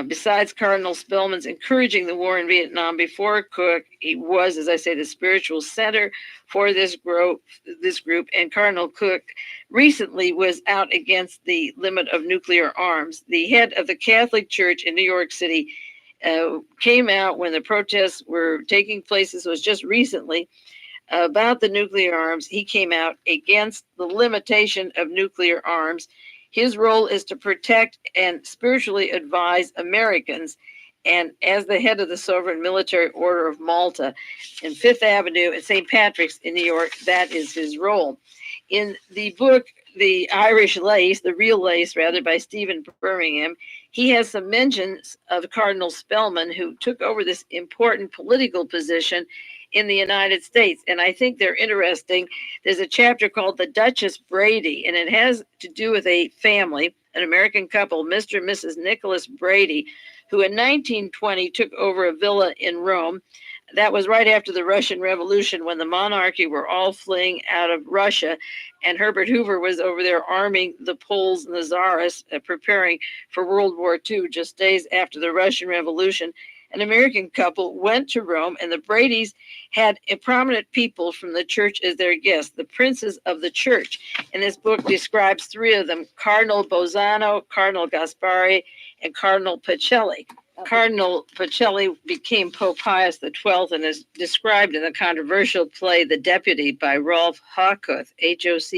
Speaker 5: Besides Cardinal Spellman's encouraging the war in Vietnam before Cook, he was, as I say, the spiritual center for this group. And Cardinal Cook recently was out against the limit of nuclear arms. The head of the Catholic Church in New York City came out when the protests were taking place. This was just recently. About the nuclear arms, he came out against the limitation of nuclear arms. His role is to protect and spiritually advise Americans. And as the head of the Sovereign Military Order of Malta in Fifth Avenue at St. Patrick's in New York, that is his role. In the book, The Irish Lace, the Real Lace, rather, by Stephen Birmingham, he has some mentions of Cardinal Spellman, who took over this important political position in the United States. And I think they're interesting. There's a chapter called The Duchess Brady, and it has to do with a family, an American couple, Mr. and Mrs. Nicholas Brady, who in 1920 took over a villa in Rome. That was right after the Russian Revolution, when the monarchy were all fleeing out of Russia, and Herbert Hoover was over there arming the Poles and the Tsarists, preparing for World War II, just days after the Russian Revolution. An American couple went to Rome, and the Bradys had prominent people from the church as their guests, the princes of the church. And this book describes three of them: Cardinal Bolzano, Cardinal Gaspari, and Cardinal Pacelli. Cardinal Pacelli became Pope Pius XII and is described in the controversial play The Deputy by Rolf Hochhuth, Hochauth.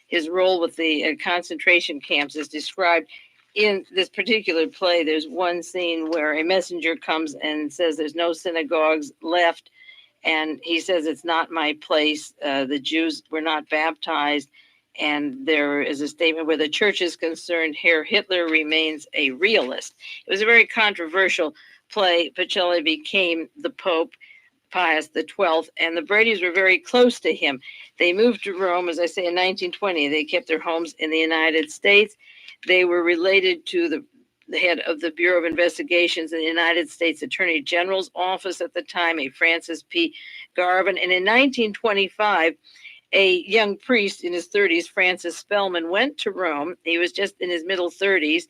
Speaker 5: His role with the concentration camps is described in this particular play. There's one scene where a messenger comes and says there's no synagogues left, and he says, it's not my place. The Jews were not baptized. And there is a statement where the church is concerned, Herr Hitler remains a realist. It was a very controversial play. Pacelli became the Pope Pius XII, and the Bradys were very close to him. They moved to Rome, as I say, in 1920. They kept their homes in the United States. They were related to the head of the Bureau of Investigations in the United States Attorney General's office at the time, a Francis P. Garvin. And in 1925, a young priest in his 30s, Francis Spellman, went to Rome. He was just in his middle 30s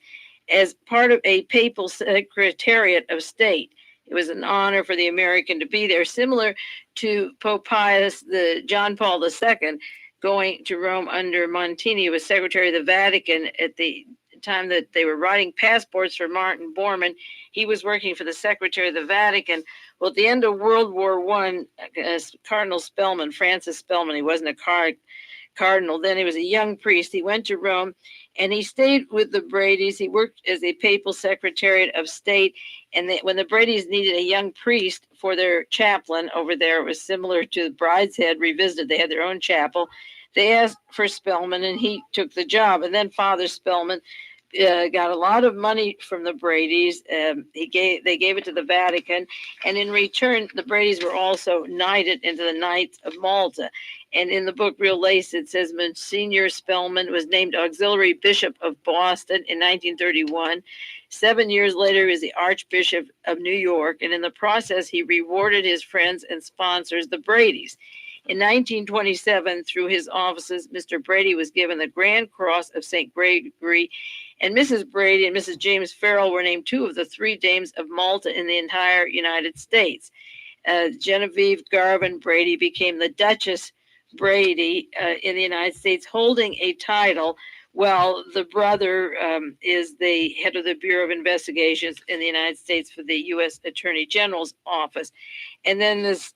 Speaker 5: as part of a papal secretariat of state. It was an honor for the American to be there, similar to Pope Pius, John Paul II, going to Rome under Montini. He was Secretary of the Vatican at the time that they were writing passports for Martin Bormann. He was working for the Secretary of the Vatican. Well, at the end of World War I, Cardinal Spellman, Francis Spellman, he wasn't a cardinal then, he was a young priest. He went to Rome and he stayed with the Bradys. He worked as a papal secretariat of state. And when the Bradys needed a young priest for their chaplain over there, it was similar to Brideshead Revisited. They had their own chapel. They asked for Spellman and he took the job. And then Father Spellman got a lot of money from the Bradys. They gave it to the Vatican, and in return, the Bradys were also knighted into the Knights of Malta. And in the book Real Lace, it says Monsignor Spellman was named Auxiliary Bishop of Boston in 1931. 7 years later, he was the Archbishop of New York, and in the process, he rewarded his friends and sponsors, the Bradys. In 1927, through his offices, Mr. Brady was given the Grand Cross of St. Gregory, and Mrs. Brady and Mrs. James Farrell were named two of the three dames of Malta in the entire United States. Genevieve Garvin Brady became the Duchess Brady in the United States, holding a title, while the brother is the head of the Bureau of Investigations in the United States for the U.S. Attorney General's office. And then this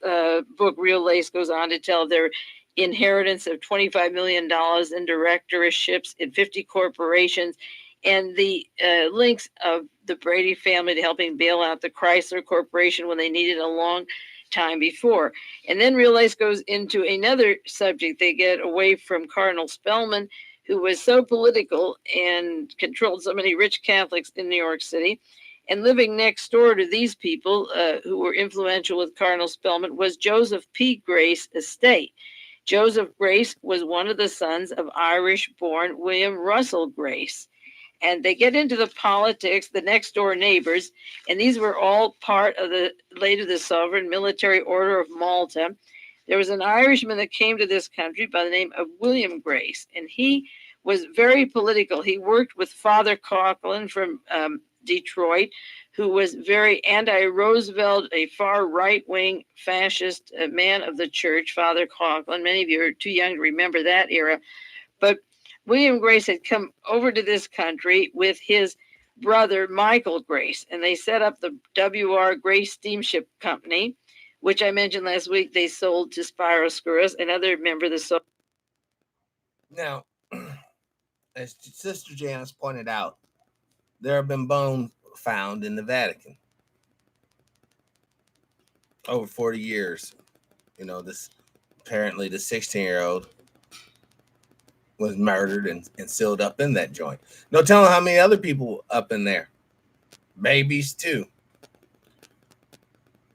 Speaker 5: book, Real Lace, goes on to tell their inheritance of $25 million in directorships in 50 corporations, and the links of the Brady family to helping bail out the Chrysler Corporation when they needed a long time before. And then Real Lace goes into another subject. They get away from Cardinal Spellman, who was so political and controlled so many rich Catholics in New York City. And living next door to these people who were influential with Cardinal Spellman was Joseph P. Grace Estate. Joseph Grace was one of the sons of Irish-born William Russell Grace. And they get into the politics, the next door neighbors, and these were all part of the Sovereign Military Order of Malta. There was an Irishman that came to this country by the name of William Grace, and he was very political. He worked with Father Coughlin from Detroit, who was very anti-Roosevelt, a far right-wing fascist man of the church, Father Coughlin. Many of you are too young to remember that era. But William Grace had come over to this country with his brother, Michael Grace, and they set up the W.R. Grace Steamship Company, which I mentioned last week. They sold to Spiro Skouras, another member of the
Speaker 1: Now, as Sister Janice pointed out, there have been bones found in the Vatican over 40 years. You know, this apparently the 16-year-old was murdered and sealed up in that joint. No telling how many other people up in there. Babies too.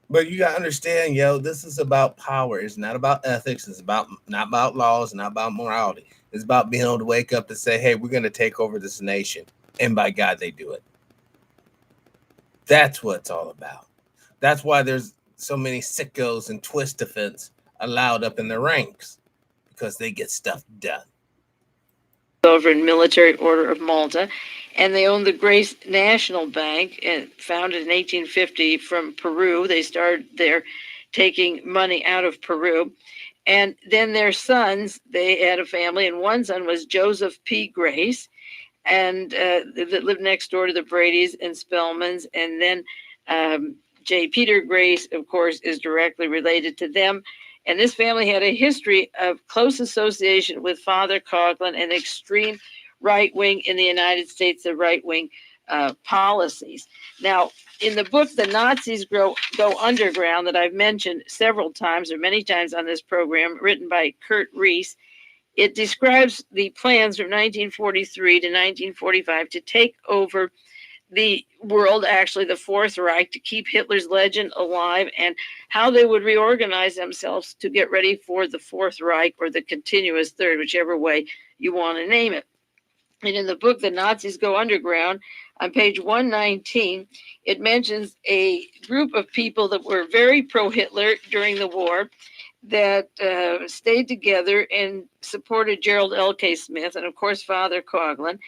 Speaker 1: But you gotta understand, this is about power. It's not about ethics. It's not about laws, not about morality. It's about being able to wake up and say, hey, we're gonna take over this nation. And by God, they do it. That's what it's all about. That's why there's so many sickos and twist offense allowed up in the ranks, because they get stuff done.
Speaker 5: Sovereign Military Order of Malta, and they own the Grace National Bank, founded in 1850 from Peru. They started there taking money out of Peru. And then their sons, they had a family, and one son was Joseph P. Grace, and that lived next door to the Bradys and Spellmans. And then J. Peter Grace, of course, is directly related to them. And this family had a history of close association with Father Coughlin and extreme right wing in the United States, the right wing policies. Now, in the book, The Nazis Go Underground, that I've mentioned several times or many times on this program, written by Kurt Reese, it describes the plans from 1943 to 1945 to take over the world, actually the Fourth Reich, to keep Hitler's legend alive, and how they would reorganize themselves to get ready for the Fourth Reich, or the continuous third, whichever way you want to name it. And in the book, The Nazis Go Underground, on page 119, it mentions a group of people that were very pro-Hitler during the war, that stayed together and supported Gerald L.K. Smith and, of course, Father Coughlin.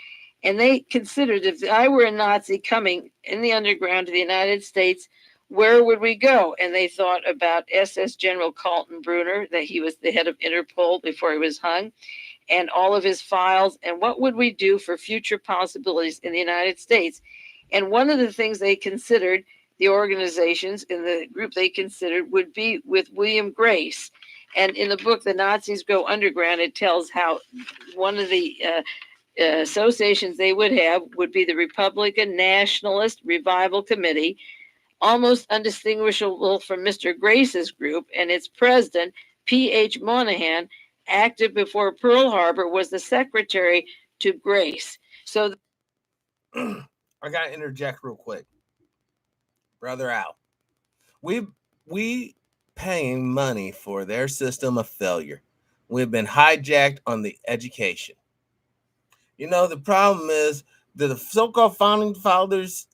Speaker 5: And they considered, if I were a Nazi coming in the underground to the United States, where would we go? And they thought about SS General Kaltenbrunner, that he was the head of Interpol before he was hung, and all of his files, and what would we do for future possibilities in the United States? And one of the things they considered, the organizations in the group they considered, would be with William Grace. And in the book, The Nazis Go Underground, it tells how one of the associations they would have would be the Republican Nationalist Revival Committee, almost undistinguishable from Mr. Grace's group, and its president, P.H. Moynihan, active before Pearl Harbor, was the secretary to Grace. So
Speaker 1: I gotta interject real quick. Brother Al, we paying money for their system of failure. We've been hijacked on the education. The problem is that the so-called founding fathers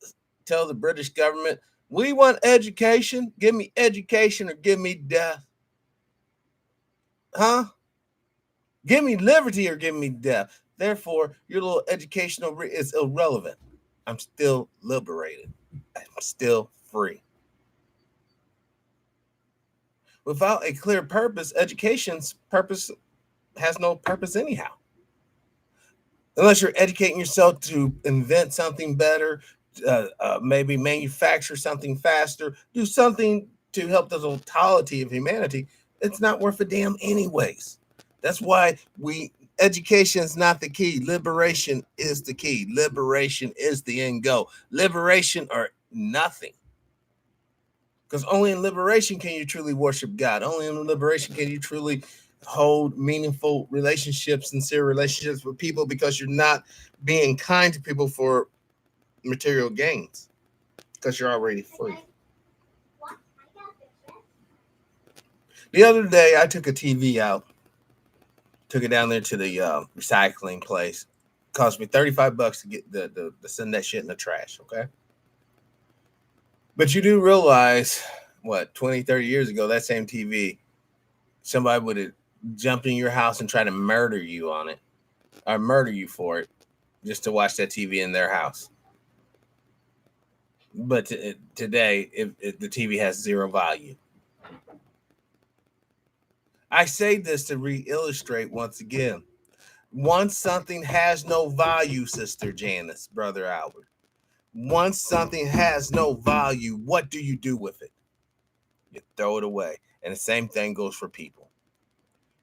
Speaker 1: tell the British government, we want education. Give me education or give me death. Huh? Give me liberty or give me death. Therefore, your little educational is irrelevant. I'm still liberated. I'm still free. Without a clear purpose, education's purpose has no purpose anyhow. Unless you're educating yourself to invent something better, maybe manufacture something faster, do something to help the totality of humanity, it's not worth a damn anyways. That's why education is not the key. Liberation is the key. Liberation is the end goal. Liberation or nothing. Because only in liberation can you truly worship God. Only in liberation can you truly hold meaningful relationships, sincere relationships with people, because you're not being kind to people for material gains, because you're already free. The other day, I took a TV out, took it down there to the recycling place. It cost me $35 to get the send that shit in the trash, okay? But you do realize, 20, 30 years ago, that same TV, somebody would have jumped in your house and tried to murder you on it, or murder you for it, just to watch that TV in their house. But today, the TV has zero value. I say this to re-illustrate once again. Once something has no value, Sister Janice, Brother Albert, once something has no value, what do you do with it? You throw it away. And the same thing goes for people.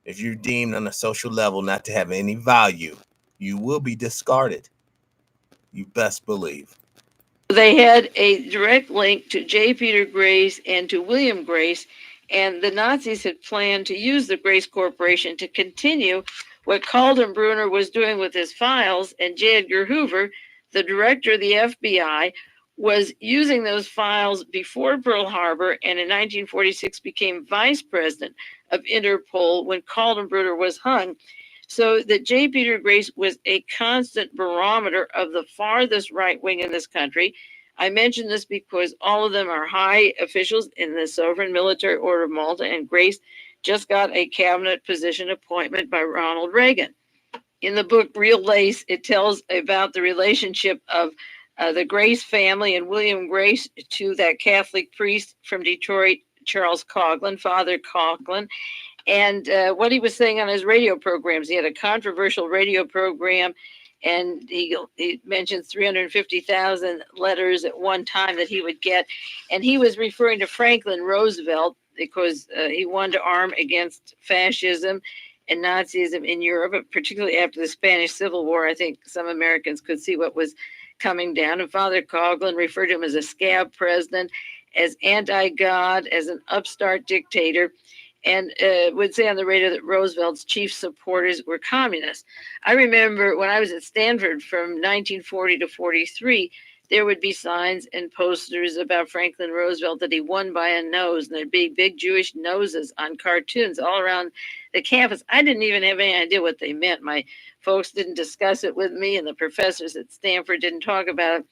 Speaker 1: If you're deemed on a social level not to have any value, You will be discarded. You best believe.
Speaker 5: They had a direct link to J. Peter Grace and to William Grace, and the Nazis had planned to use the Grace Corporation to continue what Kaltenbrunner was doing with his files, and J. Edgar Hoover, the director of the FBI, was using those files before Pearl Harbor, and in 1946 became vice president of Interpol when Kaltenbrunner was hung. So that J. Peter Grace was a constant barometer of the farthest right wing in this country. I mention this because all of them are high officials in the Sovereign Military Order of Malta, and Grace just got a cabinet position appointment by Ronald Reagan. In the book Real Lace, it tells about the relationship of the Grace family and William Grace to that Catholic priest from Detroit, Charles Coughlin, Father Coughlin, and what he was saying on his radio programs. He had a controversial radio program, and he mentioned 350,000 letters at one time that he would get. And he was referring to Franklin Roosevelt because he wanted to arm against fascism and Nazism in Europe, particularly after the Spanish Civil War. I think some Americans could see what was coming down. And Father Coughlin referred to him as a scab president, as anti-God, as an upstart dictator, and would say on the radio that Roosevelt's chief supporters were communists. I remember when I was at Stanford from 1940 to 43, there would be signs and posters about Franklin Roosevelt that he won by a nose, and there'd be big Jewish noses on cartoons all around the campus. I didn't even have any idea what they meant. My folks didn't discuss it with me, and the professors at Stanford didn't talk about it.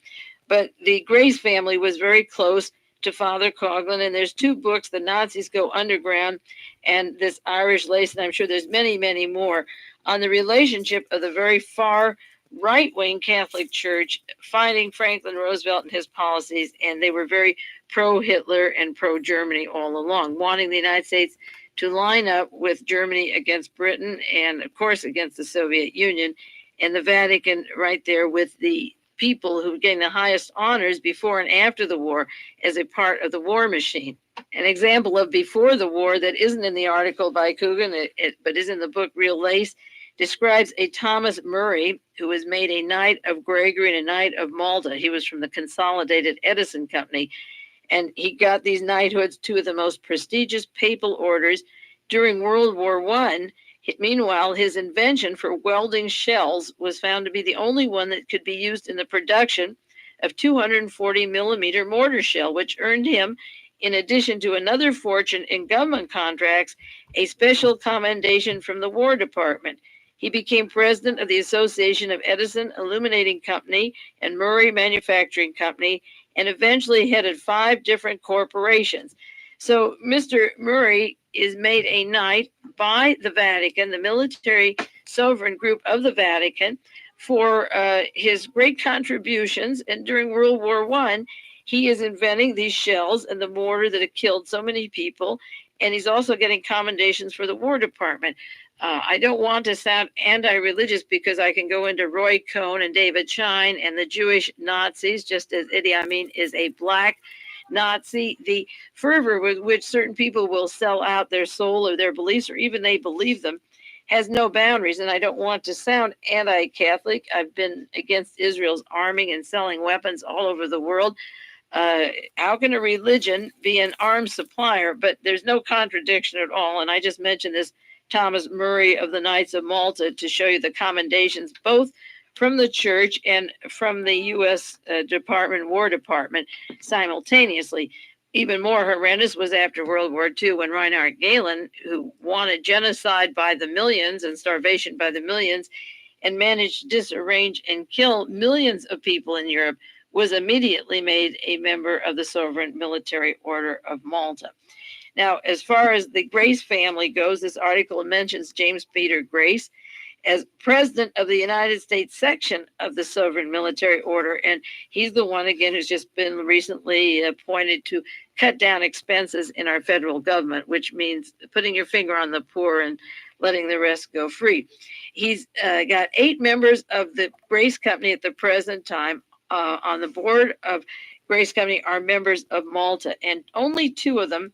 Speaker 5: But the Grace family was very close to Father Coughlin, and there's two books, The Nazis Go Underground and This Irish Lace, and I'm sure there's many, many more, on the relationship of the very far right-wing Catholic Church fighting Franklin Roosevelt and his policies, and they were very pro-Hitler and pro-Germany all along, wanting the United States to line up with Germany against Britain and, of course, against the Soviet Union, and the Vatican right there with the people who were getting the highest honors before and after the war as a part of the war machine. An example of before the war that isn't in the article by Coogan, but is in the book Real Lace, describes a Thomas Murray who was made a Knight of Gregory and a Knight of Malta. He was from the Consolidated Edison Company, and he got these knighthoods, two of the most prestigious papal orders during World War I. Meanwhile, his invention for welding shells was found to be the only one that could be used in the production of 240 millimeter mortar shell, which earned him, in addition to another fortune in government contracts, a special commendation from the War Department. He became president of the Association of Edison Illuminating Company and Murray Manufacturing Company, and eventually headed 5 different corporations. So Mr. Murray is made a knight by the Vatican, the military sovereign group of the Vatican, for his great contributions. And during World War I, he is inventing these shells and the mortar that have killed so many people. And he's also getting commendations for the War Department. I don't want to sound anti-religious because I can go into Roy Cohn and David Schein and the Jewish Nazis, just as Idi Amin is a black Nazi. The fervor with which certain people will sell out their soul or their beliefs, or even they believe them, has no boundaries. And I don't want to sound anti-Catholic. I've been against Israel's arming and selling weapons all over the world. How can a religion be an arms supplier? But there's no contradiction at all. And I just mentioned this Thomas Murray of the Knights of Malta to show you the commendations, both from the church and from the U.S. War Department simultaneously. Even more horrendous was after World War II when Reinhard Gehlen, who wanted genocide by the millions and starvation by the millions and managed to disarrange and kill millions of people in Europe, was immediately made a member of the Sovereign Military Order of Malta. Now, as far as the Grace family goes, this article mentions James Peter Grace as president of the United States section of the Sovereign Military Order. And he's the one, again, who's just been recently appointed to cut down expenses in our federal government, which means putting your finger on the poor and letting the rest go free. He's got 8 members of the Grace Company at the present time. On the board of Grace Company are members of Malta, and only 2 of them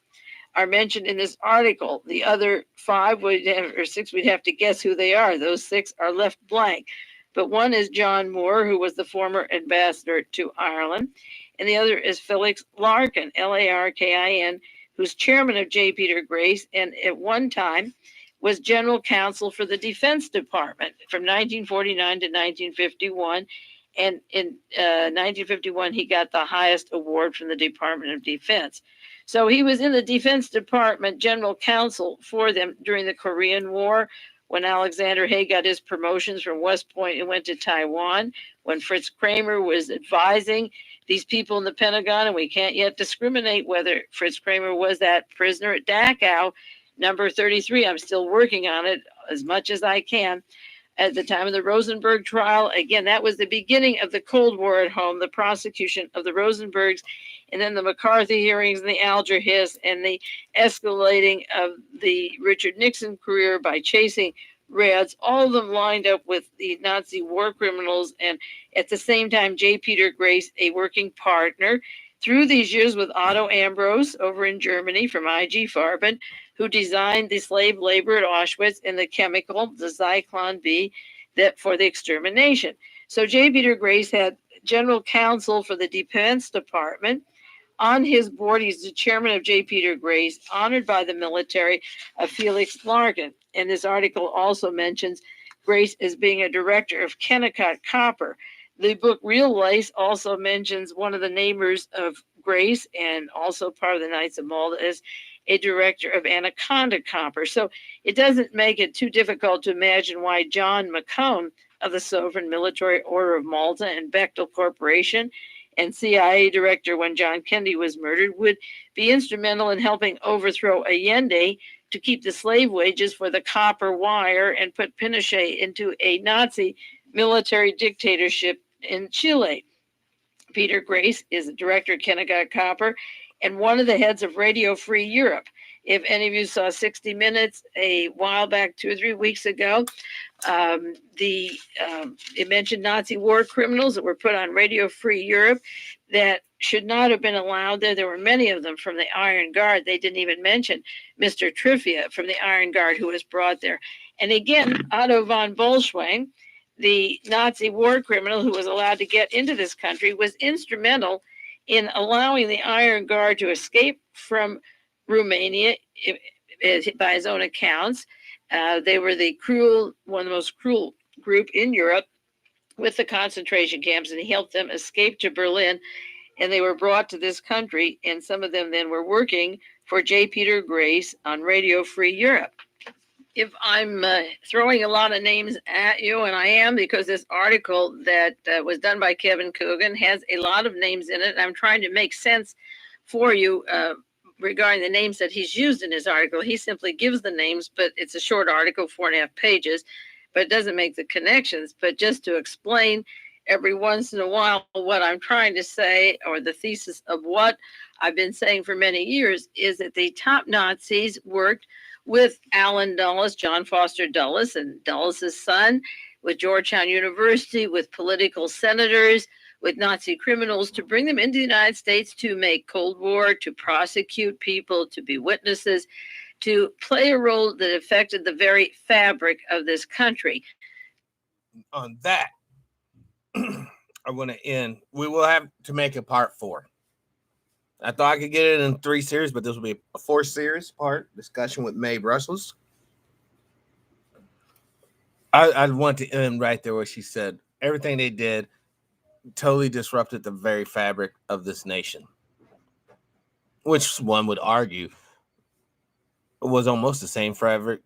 Speaker 5: are mentioned in this article. The other 5 or 6, we'd have to guess who they are. Those 6 are left blank. but one is John Moore, who was the former ambassador to Ireland, and the other is Felix Larkin, Larkin, who's chairman of J. Peter Grace, and at one time was general counsel for the Defense Department from 1949 to 1951. And in 1951, he got the highest award from the Department of Defense. So he was in the Defense Department general counsel for them during the Korean War, when Alexander Haig got his promotions from West Point and went to Taiwan, when Fritz Kramer was advising these people in the Pentagon, and we can't yet discriminate whether Fritz Kramer was that prisoner at Dachau, number 33. I'm still working on it as much as I can. At the time of the Rosenberg trial, again, that was the beginning of the Cold War at home, the prosecution of the Rosenbergs, and then the McCarthy hearings and the Alger Hiss and the escalating of the Richard Nixon career by chasing Reds, all of them lined up with the Nazi war criminals, and at the same time, J. Peter Grace, a working partner through these years with Otto Ambros over in Germany from IG Farben, who designed the slave labor at Auschwitz and the chemical, the Zyklon B, that for the extermination. So J. Peter Grace had general counsel for the Defense Department. On his board, he's the chairman of J. Peter Grace, honored by the military of Felix Larkin. And this article also mentions Grace as being a director of Kennecott Copper. The book Real Lace also mentions one of the neighbors of Grace and also part of the Knights of Malta as a director of Anaconda Copper. So it doesn't make it too difficult to imagine why John McCone of the Sovereign Military Order of Malta and Bechtel Corporation and CIA director when John Kennedy was murdered would be instrumental in helping overthrow Allende to keep the slave wages for the copper wire and put Pinochet into a Nazi military dictatorship in Chile. Peter Grace is the director of Kennecott Copper and one of the heads of Radio Free Europe. If any of you saw 60 Minutes a while back, 2 or 3 weeks ago, it mentioned Nazi war criminals that were put on Radio Free Europe that should not have been allowed there. There were many of them from the Iron Guard. They didn't even mention Mr. Trivia from the Iron Guard who was brought there. And again, Otto von Bolschwein, the Nazi war criminal who was allowed to get into this country, was instrumental in allowing the Iron Guard to escape from Romania by his own accounts. They were one of the most cruel group in Europe with the concentration camps, and he helped them escape to Berlin, and they were brought to this country, and some of them then were working for J. Peter Grace on Radio Free Europe. If I'm throwing a lot of names at you, and I am, because this article that was done by Kevin Coogan has a lot of names in it, and I'm trying to make sense for you regarding the names that he's used in his article. He simply gives the names, but it's a short article, 4.5 pages, but it doesn't make the connections. But just to explain every once in a while what I'm trying to say, or the thesis of what I've been saying for many years, is that the top Nazis worked with Allen Dulles, John Foster Dulles, and Dulles' son, with Georgetown University, with political senators, with Nazi criminals, to bring them into the United States to make Cold War, to prosecute people, to be witnesses, to play a role that affected the very fabric of this country.
Speaker 1: On that, I want to end. We will have to make a part 4. I thought I could get it in 3 series, but this will be a 4 series part discussion with Mae Brussels. I want to end right there where she said everything they did totally disrupted the very fabric of this nation, which one would argue was almost the same fabric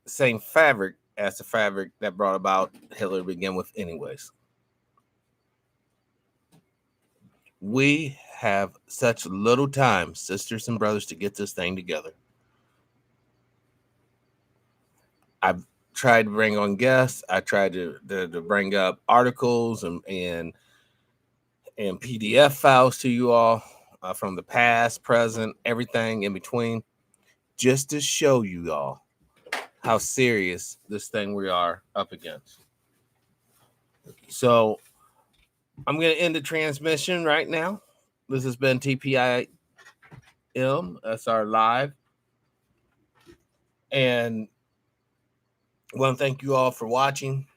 Speaker 1: as the fabric that brought about Hitler to begin with anyways. We have such little time, sisters and brothers, to get this thing together. I've tried to bring on guests. I tried to bring up articles and PDF files to you all from the past, present, everything in between, just to show you all how serious this thing we are up against. So I'm going to end the transmission right now. This has been TPIM. That's our live. And I want to thank you all for watching,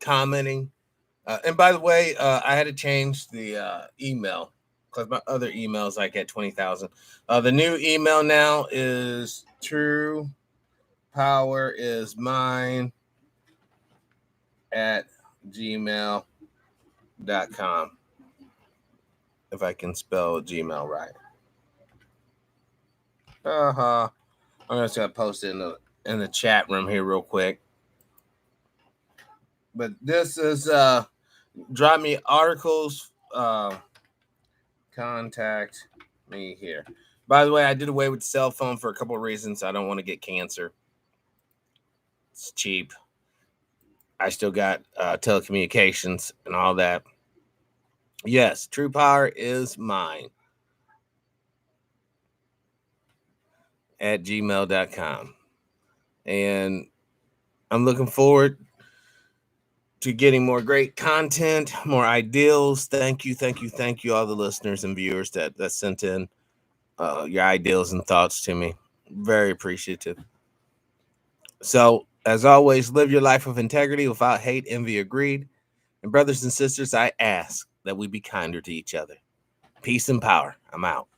Speaker 1: commenting, And by the way, I had to change the email because my other email is like at 20,000. The new email now is True Power is Mine at gmail.com. If I can spell Gmail right. I'm just gonna post it in the chat room here real quick. But this is drop me articles, contact me here. By the way, I did away with the cell phone for a couple of reasons. I don't want to get cancer. It's cheap. I still got telecommunications and all that. Yes, True Power is Mine at gmail.com. And I'm looking forward to getting more great content, more ideals. Thank you, all the listeners and viewers that sent in your ideals and thoughts to me. Very appreciative. So, as always, live your life of integrity without hate, envy, or greed. And brothers and sisters, I ask that we be kinder to each other. Peace and power. I'm out.